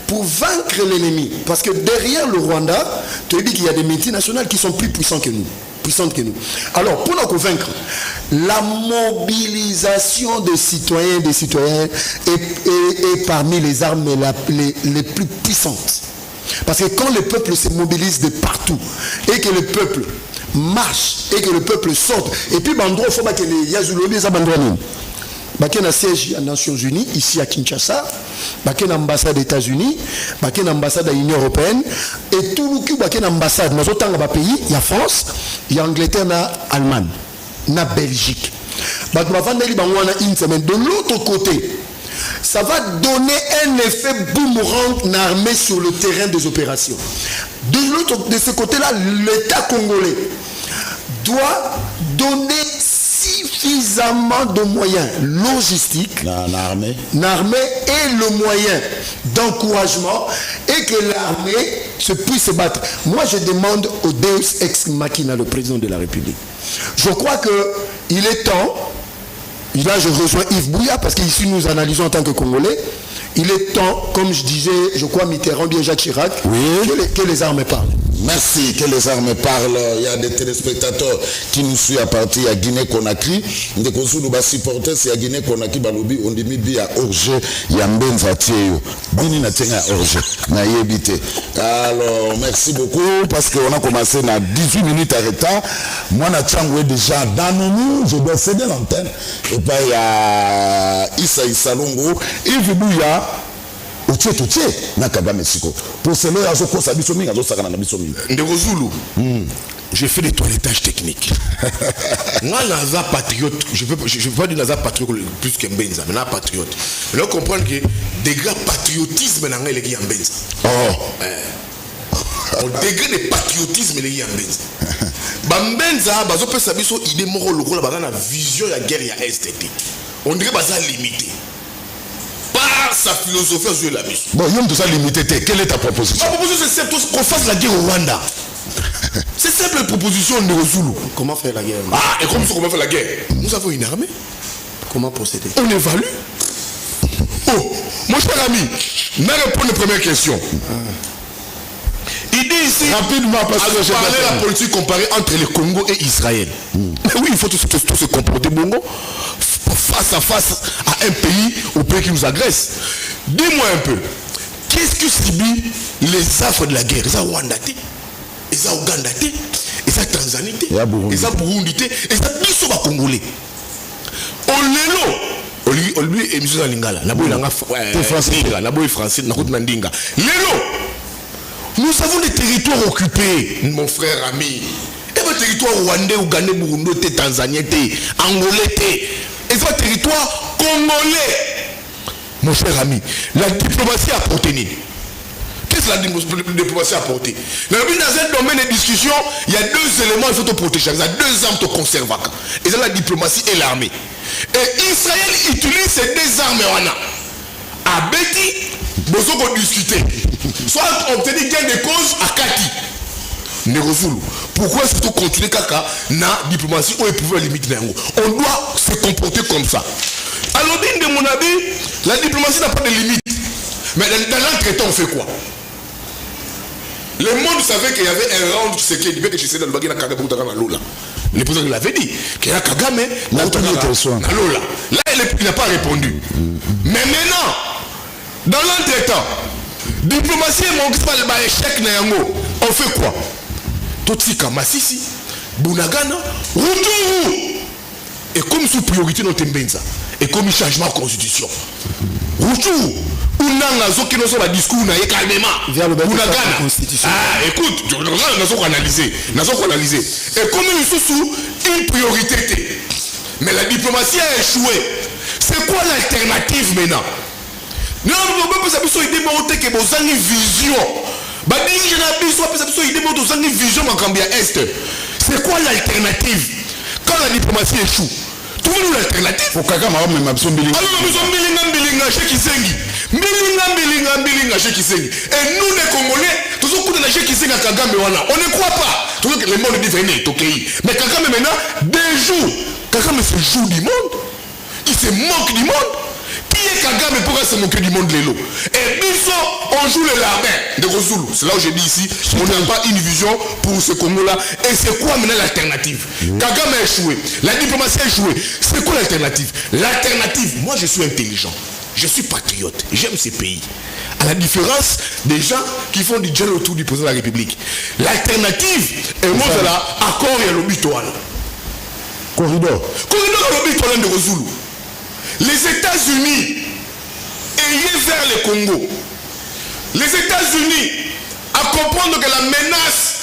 Speaker 9: pour vaincre l'ennemi, parce que derrière le Rwanda, tu as dit qu'il y a des multinationales qui sont plus puissantes que nous. Alors, pour nous convaincre, la mobilisation des citoyens et des citoyennes est parmi les armes les plus puissantes. Parce que quand le peuple se mobilise de partout et que le peuple marche et que le peuple saute, et puis il faut que les Yazoulobi s'abandonnent. Il y a un siège des Nations Unies, ici à Kinshasa, il y a une ambassade des États-Unis, il y a une ambassade de l'Union Européenne, et tout le monde, il y a une ambassade dans autant de pays, il y a France, il y a Angleterre, il y a Allemagne, il y a Belgique. De l'autre côté, ça va donner un effet boomerang armé sur le terrain des opérations. De ce côté-là, l'État congolais doit donner suffisamment de moyens logistiques,
Speaker 1: l'armée
Speaker 9: et le moyen d'encouragement, et que l'armée se puisse se battre. Moi, je demande au Deus ex machina, le président de la République. Je crois qu'il est temps, et là je rejoins Yves Bouya, parce qu'ici nous analysons en tant que Congolais, il est temps, comme je disais, je crois Mitterrand, bien Jacques Chirac, que les armes parlent.
Speaker 1: Merci, que les armes parlent. Il y a des téléspectateurs qui nous suivent à partir de Guinée-Conakry. Nous va supporter si à Guinée-Conakry, Balobi, on dit qu'il y a Orge, il y a Mbenza Tieyo. Bini na tenga Orge, na yebite. Alors, merci beaucoup parce qu'on a commencé à 18 minutes à retard. Moi, na tchangoué déjà dans nous, je dois céder l'antenne. Et puis, il y a Issa Issalongo, Yves Bouya. Pour cela,
Speaker 8: j'ai fait des toilettages techniques. Moi, Naza patriote, je ne veux pas dire Naza patriote plus qu'un Benza, mais Naza patriote. Mais là, comprendre que des gars patriotisme, il y a un Benza. Au degré de patriotisme, il y a un Benza. Benza, bazo peut savoir son idée morale, la vision de la guerre à Est. On dirait que c'est limité. Par sa philosophie sur la mission.
Speaker 1: Bon, il y a tout ça limité. Quelle est ta proposition?
Speaker 8: Ma proposition, c'est simple, qu'on fasse la guerre au Rwanda. C'est simple la proposition de Zulu.
Speaker 9: Comment faire la guerre?
Speaker 8: Et comment faire la guerre? Nous avons une armée.
Speaker 9: Comment procéder?
Speaker 8: On évalue. Oh, mon cher ami, je vais répondre à la première question. Il dit ici,
Speaker 1: rapidement, parce que
Speaker 8: j'ai parlé de la politique comparée entre le Congo et Israël. Mais oui, il faut tous se comporter bongo face à face à un pays, au pays qui nous agresse. Dis-moi un peu, qu'est-ce que subit les affres de la guerre? Les Rwanda, les Ouganda, les Tanzanie, les Burundi, les Congolais. On lui et M. Lingala, français, nous avons des territoires occupés, mon frère ami. Et votre territoire rwandais, ougandais, burundais, tanzanien, angolais, et votre territoire congolais. Mon cher ami, la diplomatie a apporté. Qu'est-ce que la diplomatie a apporté? Dans un domaine de discussion, il y a deux éléments qu'il faut te protéger. Il y a deux armes te conserver. Et c'est la diplomatie et l'armée. Et Israël utilise ces deux armes. À Betty, nous allons discuter. Soit on obtenir gain de cause à Kati. Pourquoi est-ce que tu continues Kaka na diplomatie ou pouvoir limiter? On doit se comporter comme ça. Alors, de mon avis, la diplomatie n'a pas de limite. Mais dans l'entretemps, on fait quoi? Le monde savait qu'il y avait un round qui s'est dit que je sais dans le bagage de Kagame dans Lola. Le président l'avait dit qu'il y a Kagame dans Lola. Là, il n'a pas répondu. Mais maintenant, dans l'entretemps, diplomatie et mon échec Nayango, on fait quoi? Totsika Masisi, Bunagana, Ruturu. Et comme sous priorité notre Mbenza, et comme changement de constitution. Ruturu. Unanga qui nous a discours na calmement vers le constitution. Ah, écoute, nous avons analysé. Et comme nous sommes sous une priorité, mais la diplomatie a échoué. C'est quoi l'alternative maintenant? Nous avons besoin de une vision. C'est quoi l'alternative? Quand la diplomatie échoue, trouvez-nous l'alternative.
Speaker 1: Pour Kagame, alors nous sommes bilingues.
Speaker 8: Et nous les Congolais, tous au coup de la G qui sing à Kagame, on ne croit pas. Tout le monde dit venez, ok. Mais Kagame maintenant, des jours, Kagame se joue du monde. Il se moque du monde. Qui est Kagame pour se moquer du monde de l'eau? Et Bisso, on joue le larbin de Rosulu. C'est là où j'ai dit ici, on n'a pas une vision pour ce Congo-là. Et c'est quoi maintenant l'alternative? Kagame a échoué. La diplomatie a échoué. C'est quoi l'alternative? L'alternative, moi je suis intelligent. Je suis patriote, j'aime ces pays. À la différence des gens qui font du gel autour du président de la République. L'alternative est moi de là, accord et l'obitoine.
Speaker 1: Corridor
Speaker 8: à l'obitoine de Rosulu. Les États-Unis ayez vers le Congo. Les États-Unis à comprendre que la menace,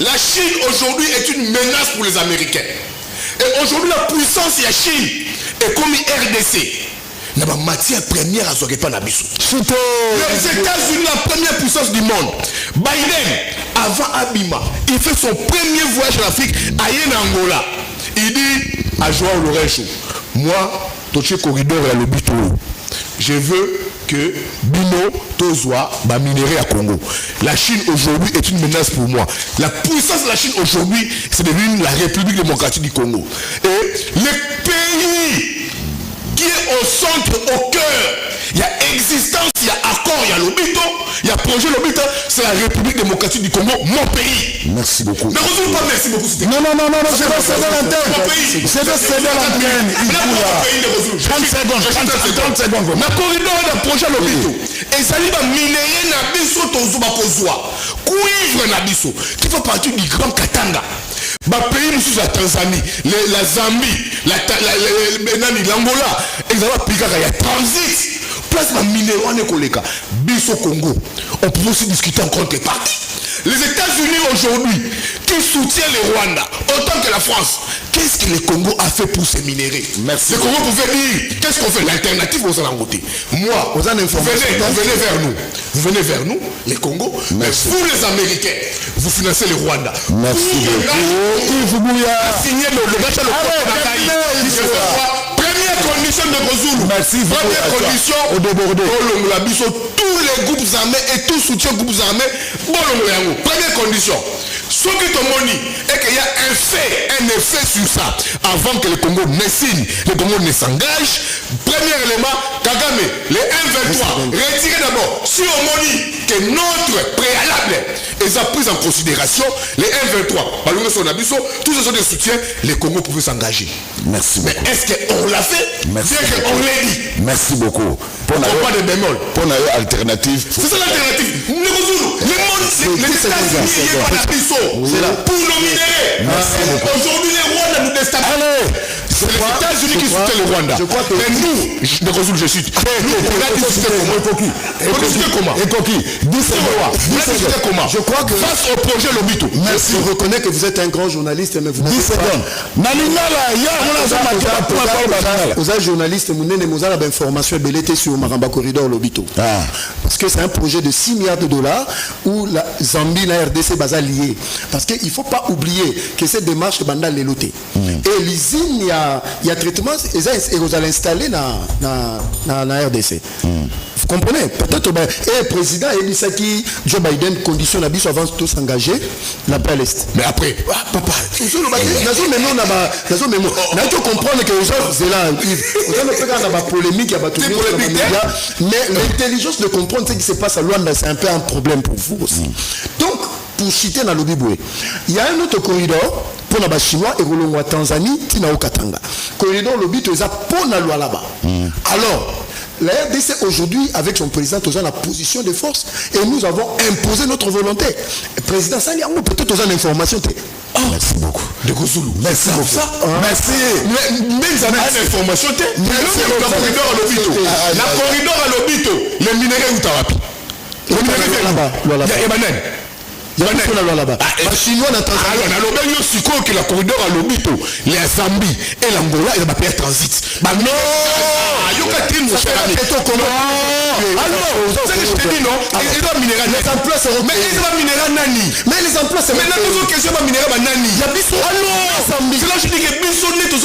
Speaker 8: la Chine aujourd'hui est une menace pour les Américains. Et aujourd'hui la puissance de la Chine est comme RDC. La matière première à Zoguepa Nabiso. Les États-Unis, la première puissance du monde. Biden, avant Abima, il fait son premier voyage en Afrique à Angola. Il dit à Joao Lorenzo. Moi, Toché Corridor et Lobito. Je veux que Bino Tozwa va minérer à Congo. La Chine aujourd'hui est une menace pour moi. La puissance de la Chine aujourd'hui, c'est devenu la République démocratique du Congo. Et le pays qui est au centre, au cœur, il y a existence, il y a accord, il y a Lobito, il y a projet Lobito, c'est la République démocratique du Congo, mon pays.
Speaker 1: Merci beaucoup.
Speaker 8: Ne reçois pas merci beaucoup.
Speaker 9: Non, je vais céder l'antenne. Je vais céder l'antenne. 30 secondes.
Speaker 8: Na corridor de projet Lobito. Et ça va minérer na biso tozuba kozwa. Cuivre na biso. Qui fait partie du Grand Katanga. Pays sous la Tanzanie, la Zambie, l'Angola, et ça va piquer il y a transit. Place ma minéraux en écoleka. Biso Congo. On peut aussi discuter en contrepartie. Les États-Unis aujourd'hui, qui soutiennent le Rwanda, autant que la France, qu'est-ce que le Congo a fait pour ces minéraux?
Speaker 1: Merci.
Speaker 8: Le Congo pouvait dire, qu'est-ce qu'on fait? L'alternative aux Alangotés. Moi, vous venez vers nous. Vous venez vers nous, les Congo. Merci. Mais vous, les Américains, vous financez le Rwanda.
Speaker 1: Merci beaucoup.
Speaker 8: Signé le gâchis Première condition de Gozoulou.
Speaker 1: Merci.
Speaker 8: Première condition, tous les groupes armés et tout soutien aux groupes armés. Première condition. Ce qui te montre est qu'il y a un effet sur ça. Avant que le Congo ne signe, le Congo ne s'engage. Premier élément, Kagame, les M23, retirez d'abord. Si on montre que notre préalable est pris en considération, les M23, tous ces autres de soutien, le Congo pouvait s'engager.
Speaker 1: Merci.
Speaker 8: Mais est-ce qu'on l'a fait?
Speaker 1: Merci.
Speaker 8: Bien qu'on l'ait dit.
Speaker 1: Merci beaucoup.
Speaker 8: Pas de bémol.
Speaker 1: Pour une alternative.
Speaker 8: C'est ça l'alternative. Le monde, les États-Unis, il n'y a pas la pour nos minéraux. Aujourd'hui, les Rwandais nous déstabilisent. C'est les États-Unis qui soutiennent le Rwanda. Mais nous, je suis. On a discuté comment?
Speaker 9: Je crois que
Speaker 8: face au projet Lobito.
Speaker 9: Merci. Je reconnais que vous êtes un grand journaliste, mais vous n'êtes pas. Vous êtes journaliste, vous n'avez pas d'informations belletées sur Maramba Corridor Lobito. Parce que c'est un projet de 6 milliards de dollars où la Zambie et la RDC sont liés. Parce qu'il ne faut pas oublier que cette démarche est bandale les lotés. Et l'usine, il y a traitement, et vous allez installer dans la RDC. Vous comprenez? Peut-être, et le président Elisaki, Joe Biden, conditionne à avant de s'engager, la paix à l'Est.
Speaker 8: Mais après, papa,
Speaker 9: nous comprendre que les gens, c'est là, vous avez polémique, mais l'intelligence de comprendre ce qui se passe à Luanda, c'est un peu un problème pour vous aussi. Donc, pour citer dans l'Obiboué, il y a un autre corridor pour les Chinois et Rolongwa Tanzanie, Tinao Katanga. Corridor Lobito, ils ont pour la loi là-bas. Alors, la RDC aujourd'hui, avec son président, nous avons la position de force et nous avons imposé notre volonté. Le président Saliango, peut-être nous avons l'information.
Speaker 1: Merci beaucoup.
Speaker 8: De Gozoulou.
Speaker 1: Merci beaucoup. Merci.
Speaker 8: Mais nous avons l'information. Le corridor à Lobito. La corridor à Lobito, les minéraux ou Tarapi. Les minéraux là-bas. Il y a Emmanuel.
Speaker 9: là-bas. Chinois
Speaker 8: alors que la corridor à Lobito, les Zambie et l'Angola, ils ont pas transit. Bah non. Les emplois seront mais ils vont minéral nani. Mais les emplois seront mais nous question va minéral nani. Il y a biso c'est là je dis que biso n'est tout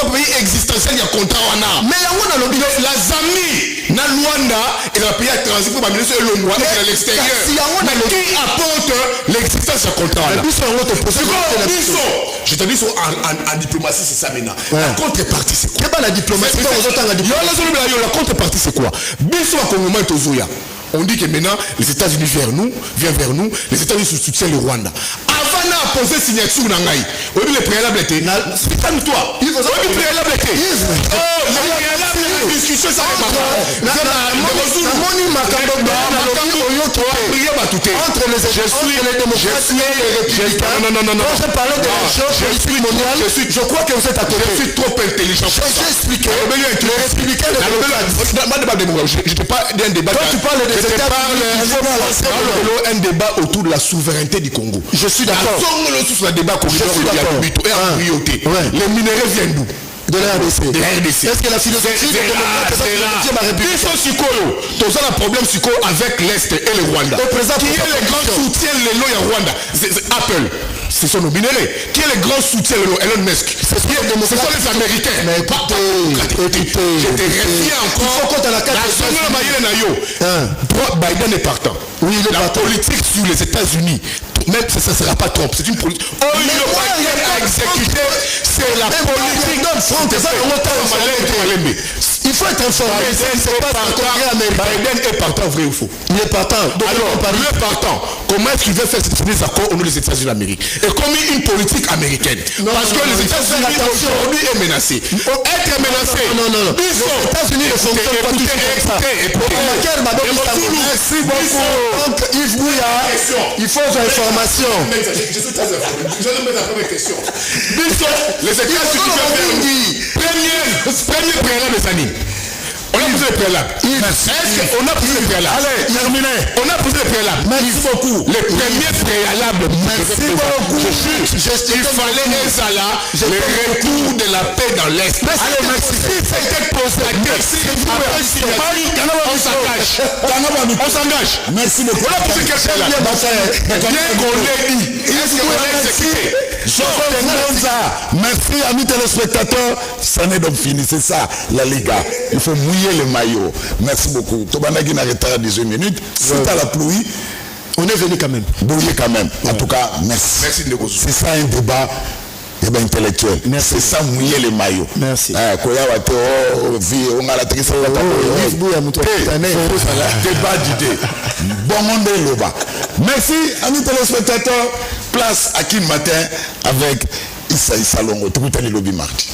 Speaker 8: un pays existentiel il y a contrat wana. Mais on a Lobito la Zambie na Luanda et la pays à transit pour minéral sur le Rwanda et l'extérieur. Mais qui apporte l'existence de contrat wana. Je te dis en diplomatie c'est ça maintenant. La contrepartie c'est quoi? La diplomatie la contrepartie c'est quoi? Biso à Congo Tozoya. On dit que maintenant les États-Unis viennent vers nous, les États-Unis soutiennent le Rwanda. Avant de poser signature dans Ngaï, on dit le préalable était. Toi, il faut le préalable était. Discussion ça va entre les je crois que vous êtes à côté. Je suis trop intelligent. J'ai expliqué. Les républicains. Je ne pas d'un débat. Quand tu parles des États, un débat autour de la souveraineté du Congo. Je suis d'accord. Sur le débat les minéraux viennent d'où? De la RDC. Est-ce que la philosophie de la République tu as un problème avec l'Est et le Rwanda. Qui est le grand soutien de Rwanda? Apple. ce sont nos minéraux. Qui est le grand soutien de Elon Musk? Ce sont les Américains.
Speaker 9: Mais écoutez,
Speaker 8: je te reviens encore. Biden est partant.
Speaker 9: Oui, il est
Speaker 8: la
Speaker 9: partant.
Speaker 8: politique sur les États-Unis, même ça ne sera pas Trump, c'est une politique. Biden a exécuté, c'est la politique.
Speaker 9: Il faut être informé.
Speaker 8: Biden est partant, vrai ou faux?
Speaker 9: Il est partant.
Speaker 8: Alors, il est partant. Comment est-ce qu'il veut faire ces accords au nom des États-Unis d'Amérique? Et comme une politique américaine. Parce que les États-Unis aujourd'hui est menacé. Être menacé.
Speaker 9: Non. Les États-Unis ne fonctionnent pas comme ça. Merci beaucoup. Donc, Yves Bouya, il faut de l'information.
Speaker 8: Je suis très informé. Je vais mettre la première question. Les États-Unis premier préalable des années. On a posé le préalable. Est-ce qu'on a posé le préalable?
Speaker 9: Allez, terminé.
Speaker 8: On a posé le préalable.
Speaker 9: Merci beaucoup.
Speaker 8: Les premiers préalables.
Speaker 9: Merci beaucoup.
Speaker 8: Il fallait le retour de la paix dans l'Est.
Speaker 9: Allez, merci.
Speaker 8: C'était posé. On s'engage.
Speaker 1: Merci beaucoup.
Speaker 8: On a posé quel préalable? Bien qu'on l'ait dit. Est-ce qu'on l'a exécuté?
Speaker 1: Merci amis téléspectateurs, ça n'est donc fini, c'est ça la Liga. Il faut mouiller le maillot. Merci beaucoup. Tobanagi n'a retard à 18 minutes. C'est à la pluie.
Speaker 9: On est venu quand même.
Speaker 1: Bouillé quand même. En tout cas, merci.
Speaker 8: Merci de
Speaker 1: c'est ça un débat intellectuel.
Speaker 9: Merci.
Speaker 1: C'est ça mouiller le maillot.
Speaker 9: Merci.
Speaker 1: Débat d'idées. Bon monde est là-bas. Merci amis téléspectateurs. Place à Kim Matin avec Issa Longo. Tout le lobby mardi.